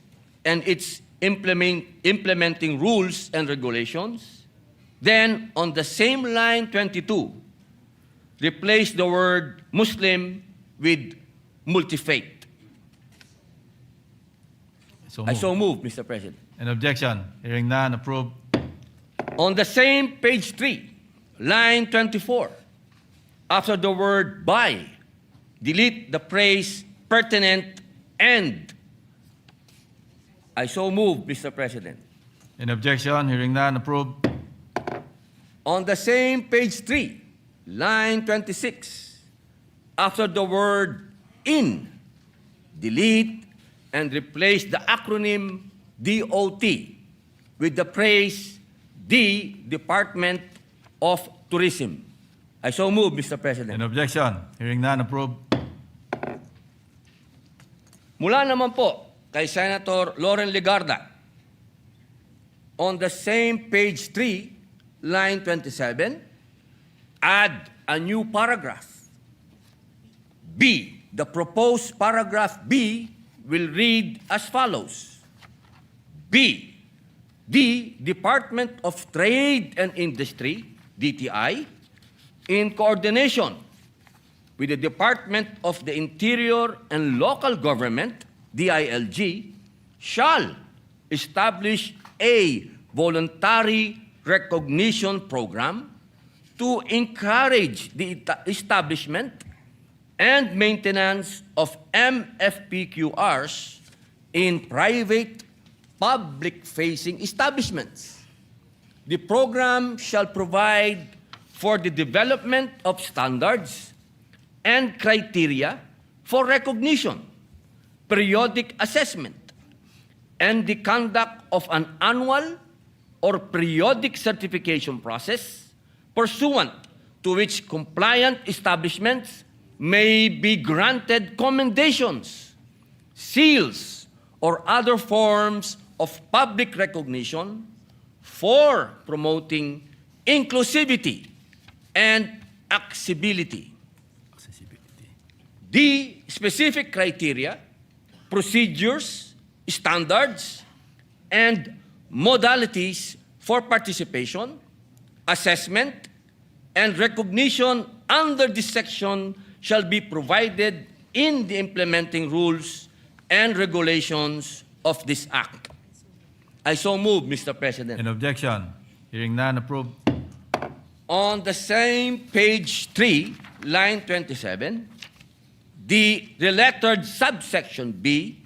and its implementing rules and regulations. Then, on the same line 22, replace the word Muslim with multi-faith. I so move, Mr. President. In objection, hearing none, approve. On the same page 3, line 24, after the word by, delete the phrase pertinent and. I so move, Mr. President. In objection, hearing none, approve. On the same page 3, line 26, after the word in, delete and replace the acronym DOT with the phrase the Department of Tourism. I so move, Mr. President. In objection, hearing none, approve. Mula naman po kay Senator Loren Legarda, on the same page 3, line 27, add a new paragraph. B. The proposed paragraph B will read as follows. B. The Department of Trade and Industry, DTI, in coordination with the Department of the Interior and Local Government, DILG, shall establish a voluntary recognition program to encourage the establishment and maintenance of MFPQRs in private, public-facing establishments. The program shall provide for the development of standards and criteria for recognition, periodic assessment, and the conduct of an annual or periodic certification process pursuant to which compliant establishments may be granted commendations, seals, or other forms of public recognition for promoting inclusivity and accessibility. The specific criteria, procedures, standards, and modalities for participation, assessment, and recognition under this section shall be provided in the implementing rules and regulations of this Act. I so move, Mr. President. In objection, hearing none, approve. On the same page 3, line 27, the lettered subsection B,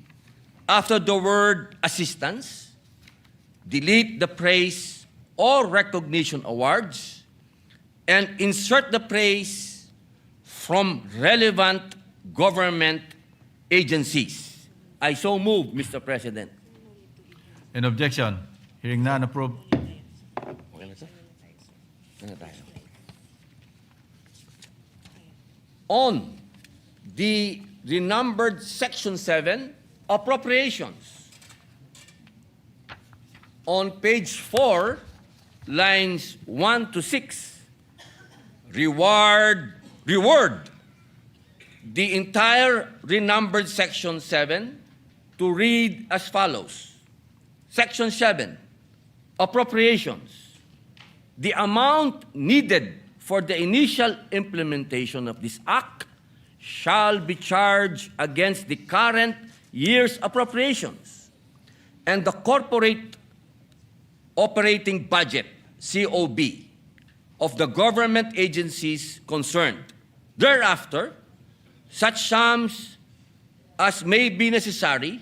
after the word assistance, delete the praise or recognition awards and insert the praise from relevant government agencies. I so move, Mr. President. In objection, hearing none, approve. Okay na, sir? Ano tayo? On the renumbered Section 7, Appropriations. On page 4, lines 1 to 6, reward the entire renumbered Section 7 to read as follows. Section 7, appropriations. The amount needed for the initial implementation of this act shall be charged against the current year's appropriations and the corporate operating budget, COB, of the government agencies concerned. Thereafter, such sums as may be necessary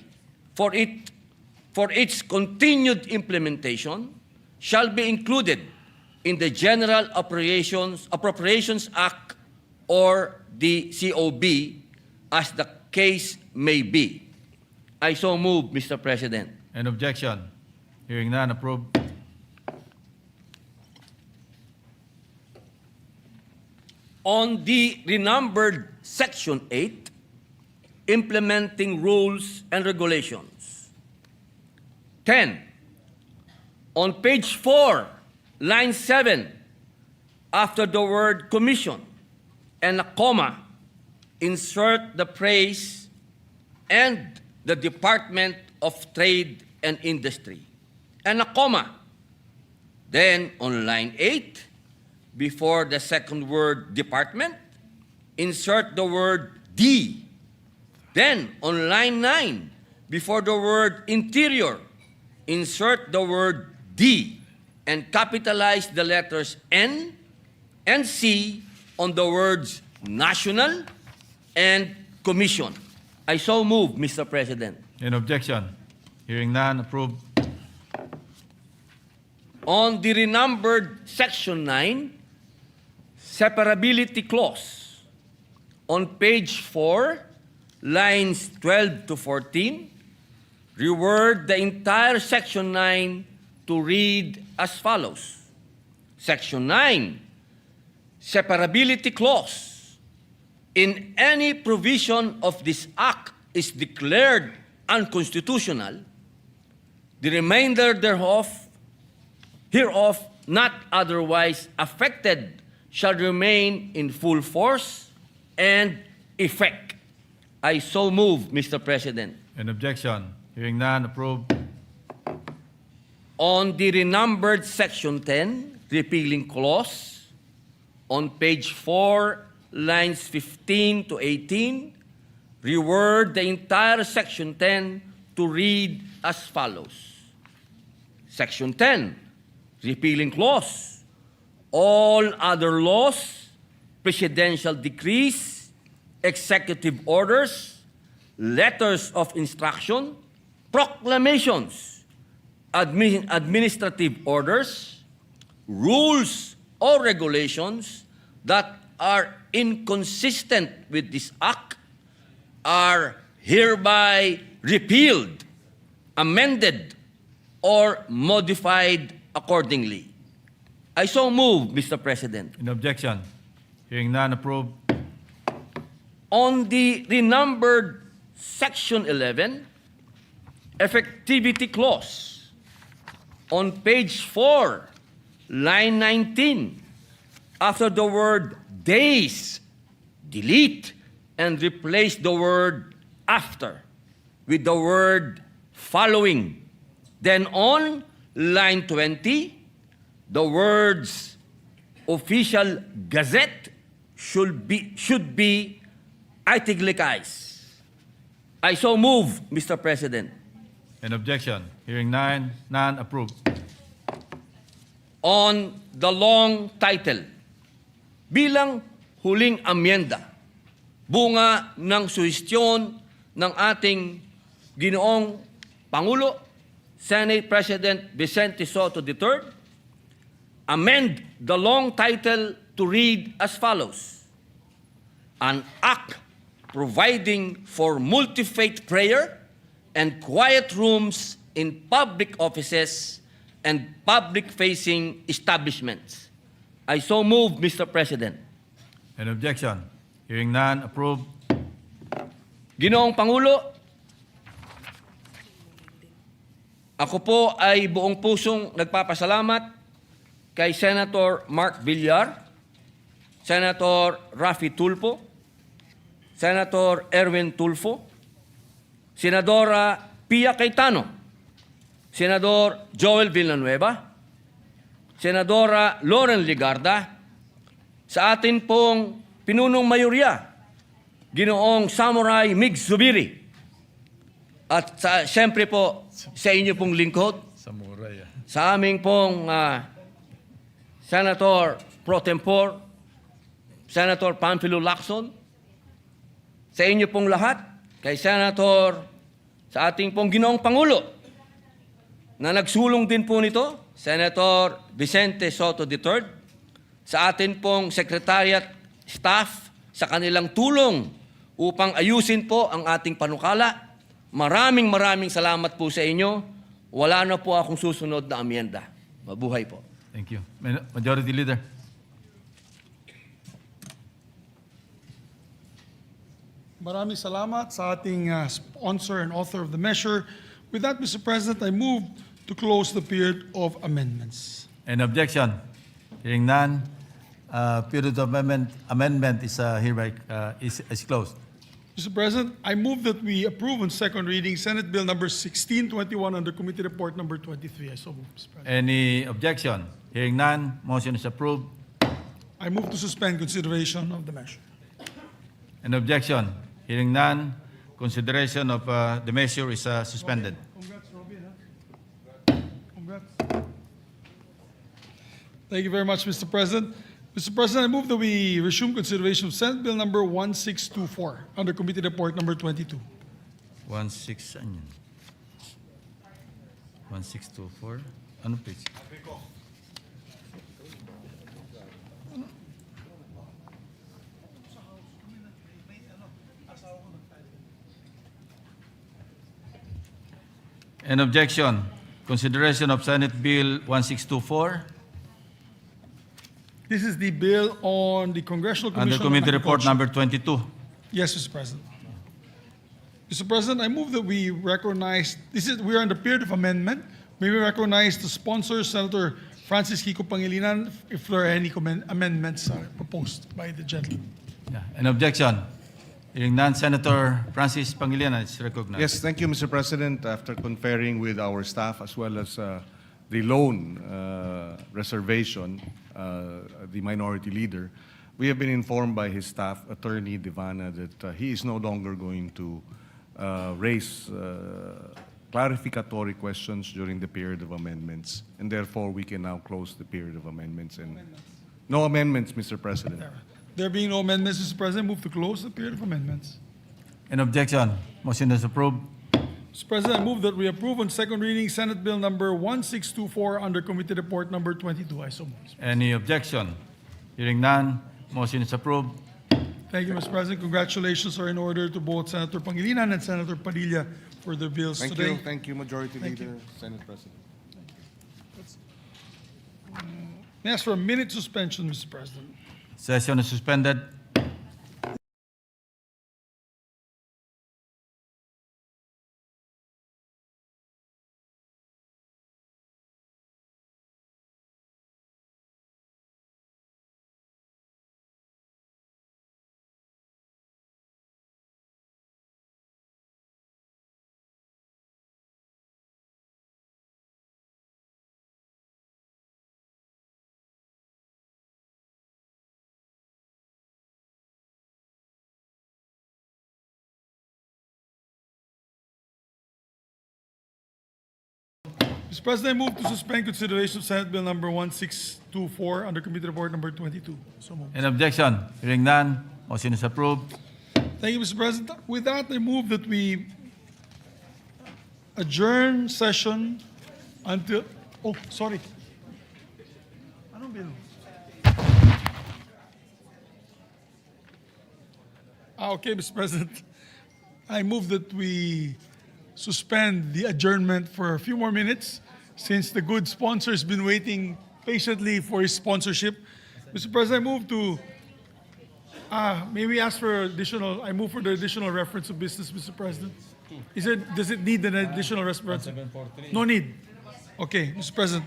for its continued implementation shall be included in the General Appropriations Act or the COB as the case may be. I so move, Mr. President. An objection? Hearing none, approved. On the renumbered Section 8, implementing rules and regulations. 10. On page 4, line 7, after the word commission and a comma, insert the phrase and the Department of Trade and Industry, and a comma. Then on line 8, before the second word department, insert the word D. Then on line 9, before the word interior, insert the word D and capitalize the letters N and C on the words national and commission. I so move, Mr. President. An objection? Hearing none, approved. On the renumbered Section 9, separability clause. On page 4, lines 12 to 14, reword the entire Section 9 to read as follows. Section 9, separability clause. In any provision of this act is declared unconstitutional, the remainder hereof not otherwise affected shall remain in full force and effect. I so move, Mr. President. An objection? Hearing none, approved. On the renumbered Section 10, repealing clause, on page 4, lines 15 to 18, reword the entire Section 10 to read as follows. Section 10, repealing clause. All other laws, presidential decrees, executive orders, letters of instruction, proclamations, administrative orders, rules or regulations that are inconsistent with this act are hereby repealed, amended, or modified accordingly. I so move, Mr. President. An objection? Hearing none, approved. On the renumbered Section 11, effectivity clause, on page 4, line 19, after the word days, delete and replace the word after with the word following. Then on line 20, the words official gazette should be italicized. I so move, Mr. President. An objection? Hearing none, approved. On the long title, bilang huling amyenda, bunga ng suhestyon ng ating Ginoong Pangulo, Senate President Vicente Soto III, amend the long title to read as follows. An act providing for multi-faith prayer and quiet rooms in public offices and public-facing establishments. I so move, Mr. President. An objection? Hearing none, approved. Ginoong Pangulo, ako po ay buong pusong nagpapasalamat kay Senator Mark Villar, Senator Raffy Tulfo, Senator Erwin Tulfo, Senadora Pia Cayetano, Senador Joel Villanueva, Senadora Lauren Ligarda, sa atin pong pinunong mayorya, Ginoong Samurai Mig Zubiri, at siyempre po sa inyo pong lingkod, sa aming pong Senator Pro Tempore, Senator Panfilo Lacson, sa inyo pong lahat, kay Senator, sa ating pong Ginoong Pangulo, na nagsulong din po nito, Senator Vicente Soto III, sa atin pong Secretariat staff, sa kanilang tulong upang ayusin po ang ating panukala. Maraming salamat po sa inyo. Wala na po akong susunod na amyenda. Mabuhay po. Thank you. Majority Leader. Maraming salamat sa ating sponsor and author of the measure. With that, Mr. President, I move to close the period of amendments. Any objection? Hearing none, period of amendment is hereby is closed. Mr. President, I move that we approve on second reading Senate Bill number 1621 under Committee Report number 23. I so move, Mr. President. Any objection? Hearing none, motion is approved. I move to suspend consideration of the measure. An objection? Hearing none, consideration of the measure is suspended. Congrats, Robin. Congrats. Thank you very much, Mr. President. Mr. President, I move that we resume consideration of Senate Bill number 1624 under Committee Report number 22. 16, ano yun? 1624? Ano page? An objection. Consideration of Senate Bill 1624 This is the bill on the Congressional under Commission on Committee Report Agriculture. number 22. Yes, Mr. President. Mr. President, I move that we recognize, we are in the period of amendment. May we recognize the sponsor, Senator Francis Kiko Pangilinan, if there are any amendments proposed by the gentleman. Yeah. An objection. Hearing none, Senator Francis Pangilinan is recognized. Yes, thank you, Mr. President. After conferring with our staff as well as the loan reservation, the minority leader, we have been informed by his staff, Attorney Devana, that he is no longer going to raise clarificatory questions during the period of amendments, and therefore we can now close the period of amendments. And no amendments, Mr. President. There being no amendments, Mr. President, move to close the period of amendments. An objection. Motion is approved. Mr. President, I move that we approve on second reading Senate Bill number 1624 under Committee Report number 22. I so move. Any objection? Hearing none, motion is approved. Thank you, Mr. President. Congratulations are in order to both Senator Pangilinan and Senator Padilla for their bills today. Thank you, Majority Thank Leader, Senate President. May I ask for a minute suspension, Mr. President. Session is suspended. Mr. President, I move to suspend consideration of Senate Bill number 1624 under Committee Report number 22. So moved. An objection? Hearing none, motion is approved. Thank you, Mr. President. With that, I move that we adjourn session until, oh, sorry. Anong bill? Okay, Mr. President. I move that we suspend the adjournment for a few more minutes since the good sponsor has been waiting patiently for his sponsorship. Mr. President, I move to, may we ask for additional, I move for the additional reference of business, Mr. President. Does it need an additional reference? No need. Okay, Mr. President.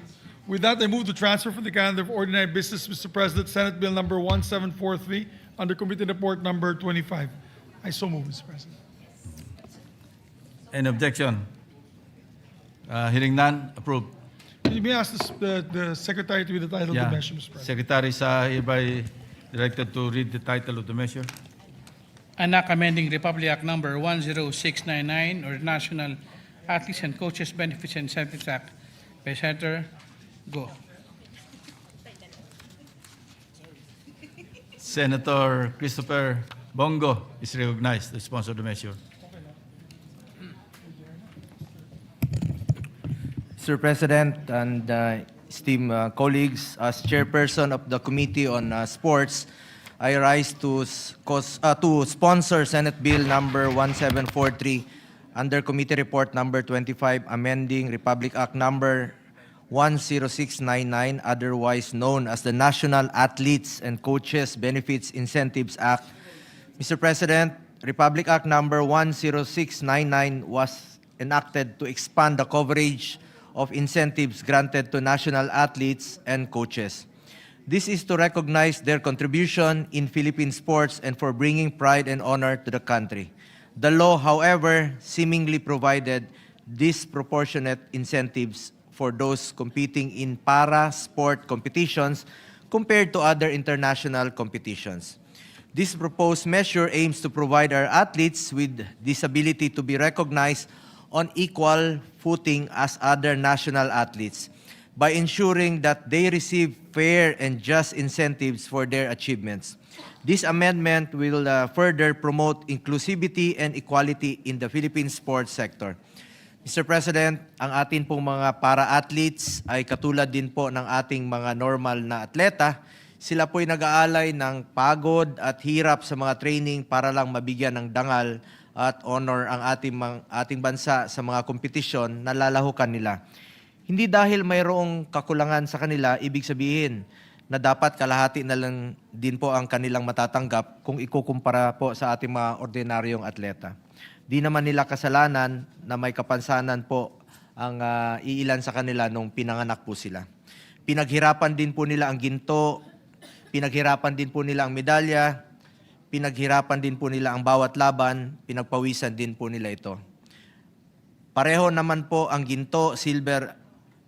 With that, I move to transfer from the calendar of ordinary business, Mr. President, Senate Bill number 1743 under Committee Report number 25. I so move, Mr. President. Any objection? Hearing none, approved. May I ask the Secretary to read the title of the measure, Mr. President? Secretary is hereby directed to read the title of the measure. An act amending Republic Act Number 10699 or National Athletes and Coaches Benefits and Incentives Act by Senator Go. Senator Christopher Bongo is recognized to sponsor the measure. Mr. President and esteemed colleagues, as chairperson of the Committee on Sports, I rise to sponsor Senate Bill number 1743 under Committee Report number 25, amending Republic Act number 10699, otherwise known as the National Athletes and Coaches Benefits Incentives Act. Mr. President, Republic Act number 10699 was enacted to expand the coverage of incentives granted to national athletes and coaches. This is to recognize their contribution in Philippine sports and for bringing pride and honor to the country. The law, however, seemingly provided disproportionate incentives for those competing in para-sport competitions compared to other international competitions. This proposed measure aims to provide our athletes with disability to be recognized on equal footing as other national athletes by ensuring that they receive fair and just incentives for their achievements. This amendment will further promote inclusivity and equality in the Philippine sports sector. Mr. President, ang atin pong mga para-athletes ay katulad din po ng ating mga normal na atleta. Sila po'y nag-aalay ng pagod at hirap sa mga training para lang mabigyan ng dangal at honor ang ating bansa sa mga kompetisyon na lalahukan nila. Hindi dahil mayroong kakulangan sa kanila, ibig sabihin na dapat kalahati na lang din po ang kanilang matatanggap kung ikukumpara po sa ating mga ordinaryong atleta. Di naman nila kasalanan na may kapansanan po ang iilan sa kanila nung pinanganak po sila. Pinaghirapan din po nila ang ginto, pinaghirapan din po nila ang medalya, pinaghirapan din po nila ang bawat laban, pinagpawisan din po nila ito. Pareho naman po ang ginto, silver,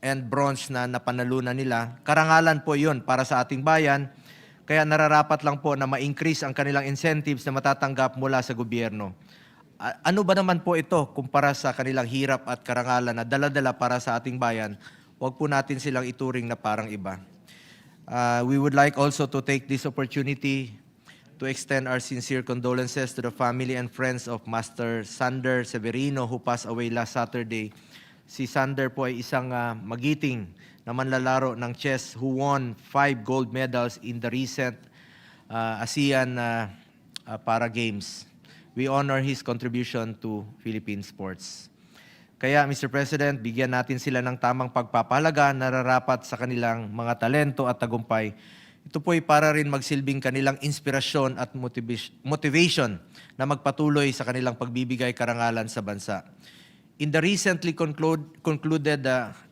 and bronze na napanalunan nila. Karangalan po yun para sa ating bayan, kaya nararapat lang po na ma-increase ang kanilang incentives na matatanggap mula sa gobyerno. Ano ba naman po ito kumpara sa kanilang hirap at karangalan na dala-dala para sa ating bayan? Huwag po natin silang ituring na parang iba. We would like also to take this opportunity to extend our sincere condolences to the family and friends of Master Sander Severino who passed away last Saturday. Si Sander po ay isang magiting na manlalaro ng chess who won 5 gold medals in the recent ASEAN Para Games. We honor his contribution to Philippine sports. Kaya, Mr. President, bigyan natin sila ng tamang pagpapahalaga na nararapat sa kanilang mga talento at tagumpay. Ito po ay para rin magsilbing kanilang inspirasyon at motivation na magpatuloy sa kanilang pagbibigay karangalan sa bansa. In the recently concluded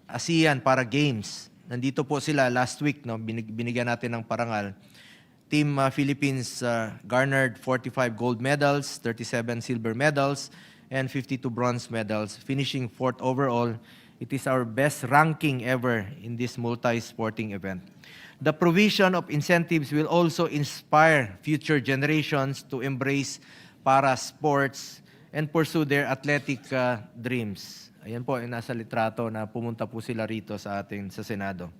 ASEAN Para Games, nandito po sila last week, no, binigyan natin ng parangal. Team Philippines garnered 45 gold medals, 37 silver medals, and 52 bronze medals, finishing 4th overall. It is our best ranking ever in this multi-sporting event. The provision of incentives will also inspire future generations to embrace para sports and pursue their athletic dreams. Ayan po, nasa litrato na pumunta po sila rito sa atin sa Senado.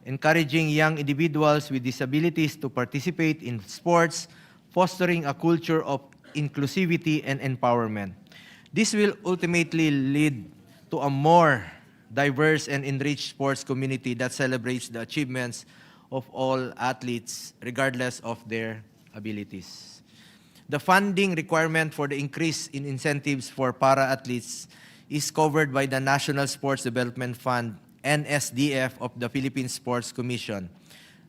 Encouraging young individuals with disabilities to participate in sports, fostering a culture of inclusivity and empowerment. This will ultimately lead to a more diverse and enriched sports community that celebrates the achievements of all athletes regardless of their abilities. The funding requirement for the increase in incentives for para-athletes is covered by the National Sports Development Fund, NSDF, of the Philippine Sports Commission.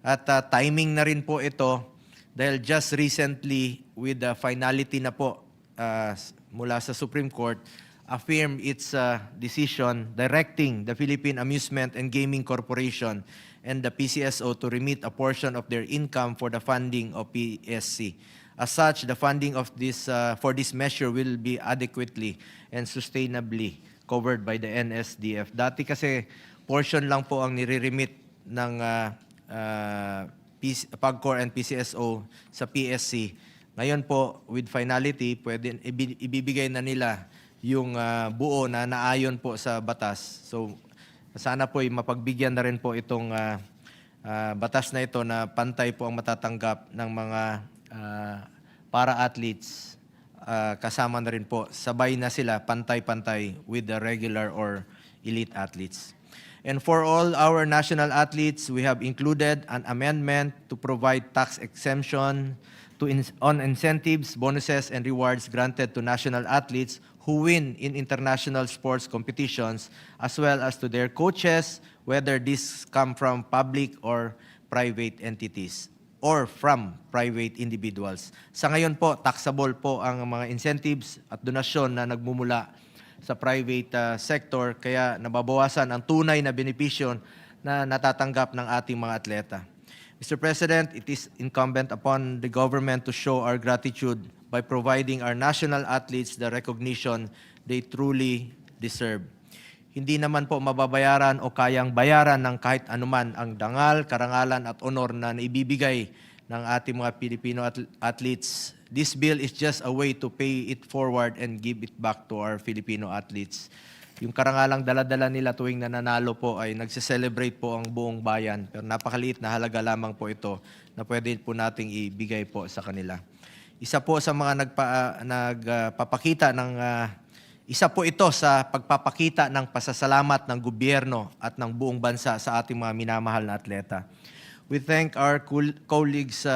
At timing na rin po ito dahil just recently with the finality na po mula sa Supreme Court, affirmed its decision directing the Philippine Amusement and Gaming Corporation and the PCSO to remit a portion of their income for the funding of PSC. As such, the funding of this for this measure will be adequately and sustainably covered by the NSDF. Dati kasi portion lang po ang nire-remit ng PAGCOR and PCSO sa PSC. Ngayon po, with finality, pwede ibibigay na nila yung buo na naayon po sa batas. So, sana po mapagbigyan na rin po itong batas na ito na pantay po ang matatanggap ng mga para-athletes. Kasama na rin po, sabay na sila, pantay-pantay with the regular or elite athletes. And for all our national athletes, we have included an amendment to provide tax exemption on incentives, bonuses, and rewards granted to national athletes who win in international sports competitions, as well as to their coaches, whether these come from public or private entities or from private individuals. Sa ngayon po, taxable po ang mga incentives at donasyon na nagmumula sa private sector, kaya nababawasan ang tunay na benepisyo na natatanggap ng ating mga atleta. Mr. President, it is incumbent upon the government to show our gratitude by providing our national athletes the recognition they truly deserve. Hindi naman po mababayaran o kayang bayaran ng kahit anuman ang dangal, karangalan at honor na naibibigay ng ating mga Pilipino athletes. This bill is just a way to pay it forward and give it back to our Filipino athletes. Yung karangalang dala-dala nila tuwing nananalo po ay nagse-celebrate po ang buong bayan. Pero napakaliit na halaga lamang po ito na pwede po nating ibigay po sa kanila. Isa po sa mga nagpapakita ng isa po ito sa pagpapakita ng pasasalamat ng gobyerno at ng buong bansa sa ating mga minamahal na atleta. We thank our colleagues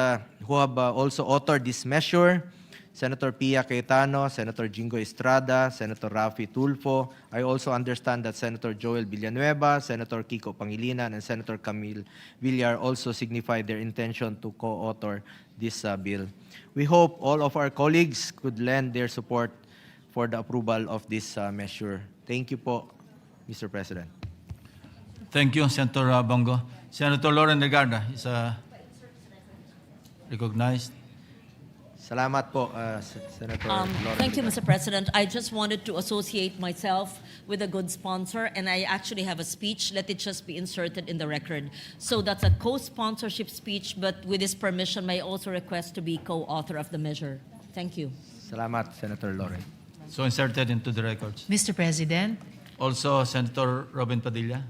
who have also authored this measure, Senator Pia Cayetano, Senator Jingo Estrada, Senator Rafi Tulfo. I also understand that Senator Joel Villanueva, Senator Kiko Pangilinan, and Senator Camille Villar also signified their intention to co-author this bill. We hope all of our colleagues could lend their support for the approval of this measure. Thank you po, Mr. President. Thank you, Senator Bongo. Senator Lauren Legarda is recognized. Salamat po, Senator Lauren. Thank you, Mr. President. I just wanted to associate myself with a good sponsor, and I actually have a speech. Let it just be inserted in the record. So that's a co-sponsorship speech, but with his permission, may I also request to be co-author of the measure. Thank you. Salamat, Senator Lauren. So inserted into the records. Mr. President, Also, Senator Robin Padilla.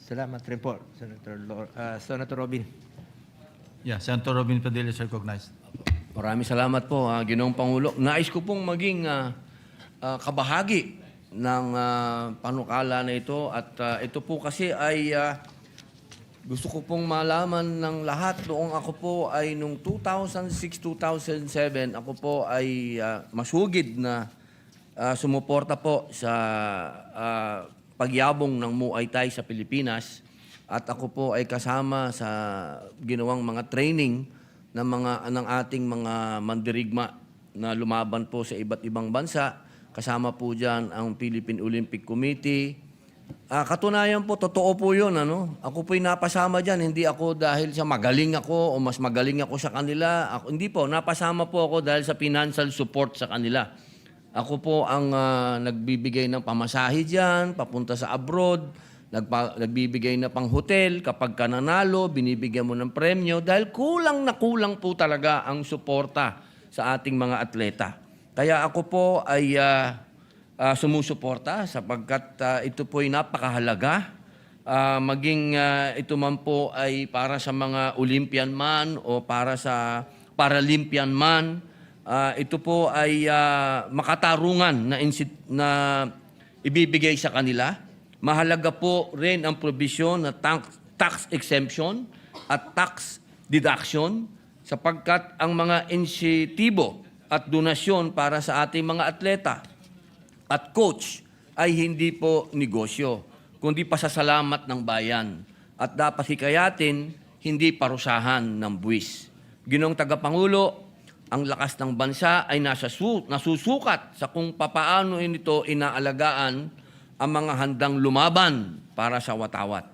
Salamat rin po, Senator Robin. Yeah, Senator Robin Padilla is recognized. Maraming salamat po, Ginoong Pangulo. Nais ko pong maging kabahagi ng panukala na ito at ito po kasi ay gusto ko pong malaman ng lahat. Noong ako po ay noong 2006-2007, ako po ay masugid na sumuporta po sa pagyabong ng Muay Thai sa Pilipinas. At ako po ay kasama sa ginawang mga training ng ating mga mandirigma na lumaban po sa iba't ibang bansa. Kasama po dyan ang Philippine Olympic Committee. Katunayan po, totoo po yun. Ako po'y napasama dyan. Hindi ako dahil sa magaling ako o mas magaling ako sa kanila. Hindi po, napasama po ako dahil sa financial support sa kanila. Ako po ang nagbibigay ng pamasahe dyan, papunta sa abroad. Nagbibigay na pang hotel, kapag ka nanalo, binibigyan mo ng premyo dahil kulang na kulang po talaga ang suporta sa ating mga atleta. Kaya ako po ay sumusuporta sapagkat ito po ay napakahalaga. Maging ito man po ay para sa mga Olympian man o para sa Paralympian man, ito po ay makatarungan na ibibigay sa kanila. Mahalaga po rin ang probisyon na tax exemption at tax deduction sapagkat ang mga insentibo at donasyon para sa ating mga atleta at coach ay hindi po negosyo, kundi pasasalamat ng bayan at dapat hikayatin, hindi parusahan ng buwis. Ginoong Tagapangulo, ang lakas ng bansa ay nasusukat sa kung papaano nito inaalagaan ang mga handang lumaban para sa watawat.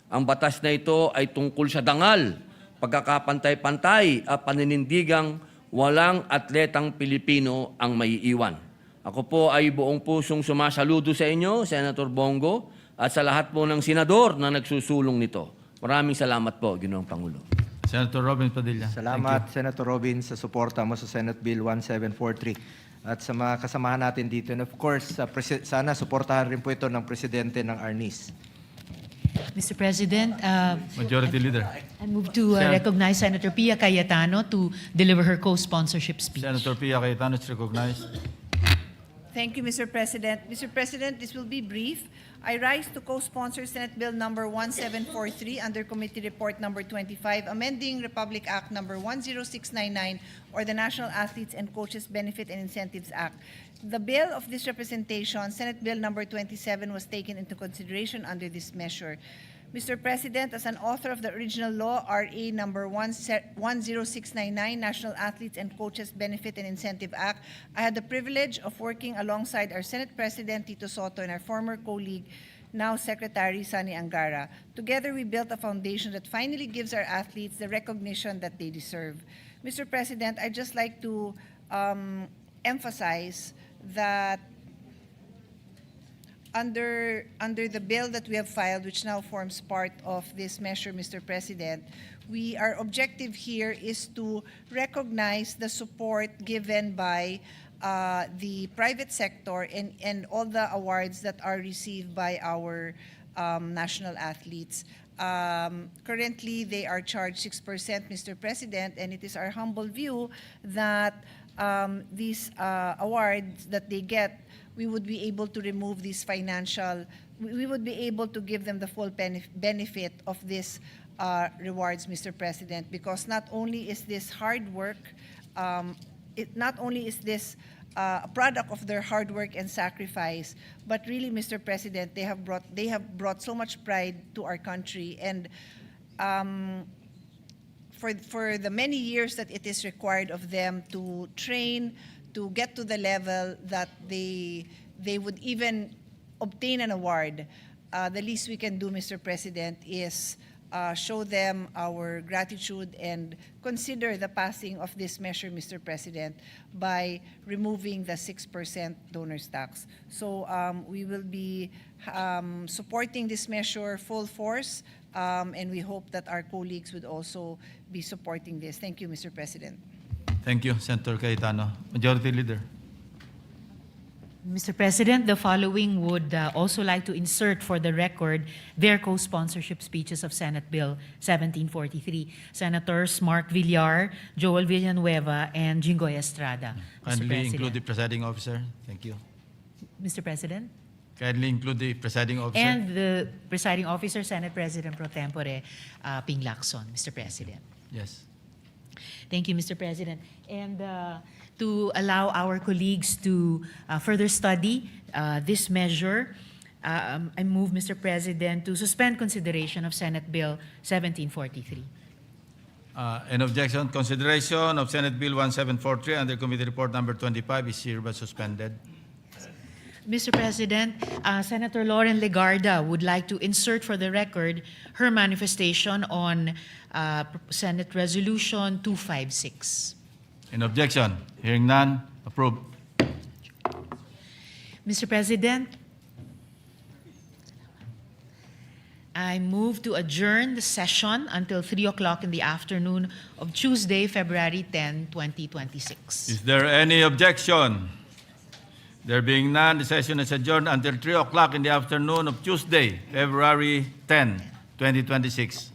Ang batas na ito ay tungkol sa dangal, pagkakapantay-pantay at paninindigang walang atletang Pilipino ang maiiwan. Ako po ay buong pusong sumasaludo sa inyo, Senator Bongo, at sa lahat po ng senador na nagsusulong nito. Maraming salamat po, Ginoong Pangulo. Senator Robin Padilla. Salamat, Senator Robin, sa suporta mo sa Senate Bill 1743 at sa mga kasamahan natin dito. And of course, sana suportahan rin po ito ng Presidente ng ARNIS. Mr. President, Majority Leader. I move to recognize Senator Pia Cayetano to deliver her co-sponsorship speech. Senator Pia Cayetano is recognized. Thank you, Mr. President. Mr. President, this will be brief. I rise to co-sponsor Senate Bill number 1743 under Committee Report number 25, amending Republic Act number 10699 or the National Athletes and Coaches Benefit and Incentives Act. The bill of this representation, Senate Bill number 27, was taken into consideration under this measure. Mr. President, as an author of the original law, RA number 10699, National Athletes and Coaches Benefit and Incentive Act, I had the privilege of working alongside our Senate President, Tito Soto, and our former colleague, now Secretary Sani Angara. Together, we built a foundation that finally gives our athletes the recognition that they deserve. Mr. President, I'd just like to emphasize that under the bill that we have filed, which now forms part of this measure, Mr. President, our objective here is to recognize the support given by the private sector and all the awards that are received by our national athletes. Currently, they are charged 6%, Mr. President, and it is our humble view that these awards that they get, we would be able to remove these we would be able to give them the full benefit of these rewards, Mr. President, because not only is this hard work, not only is this a product of their hard work and sacrifice, but really, Mr. President, they have brought so much pride to our country, and for the many years that it is required of them to train, to get to the level that they would even obtain an award, the least we can do, Mr. President, is show them our gratitude and consider the passing of this measure, Mr. President, by removing the 6% donors tax. So we will be supporting this measure full force, and we hope that our colleagues would also be supporting this. Thank you, Mr. President. Thank you, Senator Cayetano. Majority Leader. Mr. President, the following would also like to insert for the record their co-sponsorship speeches of Senate Bill 1743. Senators Mark Villar, Joel Villanueva, and Jingoy Estrada. Mr. Kindly President. include the presiding officer. Thank you. Mr. President? Kindly include the presiding officer. And the presiding officer, Senate President Pro Tempore Ping Lacson, Mr. President. Yes. Thank you, Mr. President. And to allow our colleagues to further study this measure, I move, Mr. President, to suspend consideration of Senate Bill 1743. An objection. Consideration of Senate Bill 1743 under Committee Report number 25 is hereby suspended. Mr. President, Senator Lauren Legarda would like to insert for the record her manifestation on Senate Resolution 256. An objection. Hearing none. Approved. Mr. President, I move to adjourn the session until 3 o'clock in the afternoon of Tuesday, February 10, 2026. Is there any objection? There being none, the session is adjourned until 3 o'clock in the afternoon of Tuesday, February 10, 2026.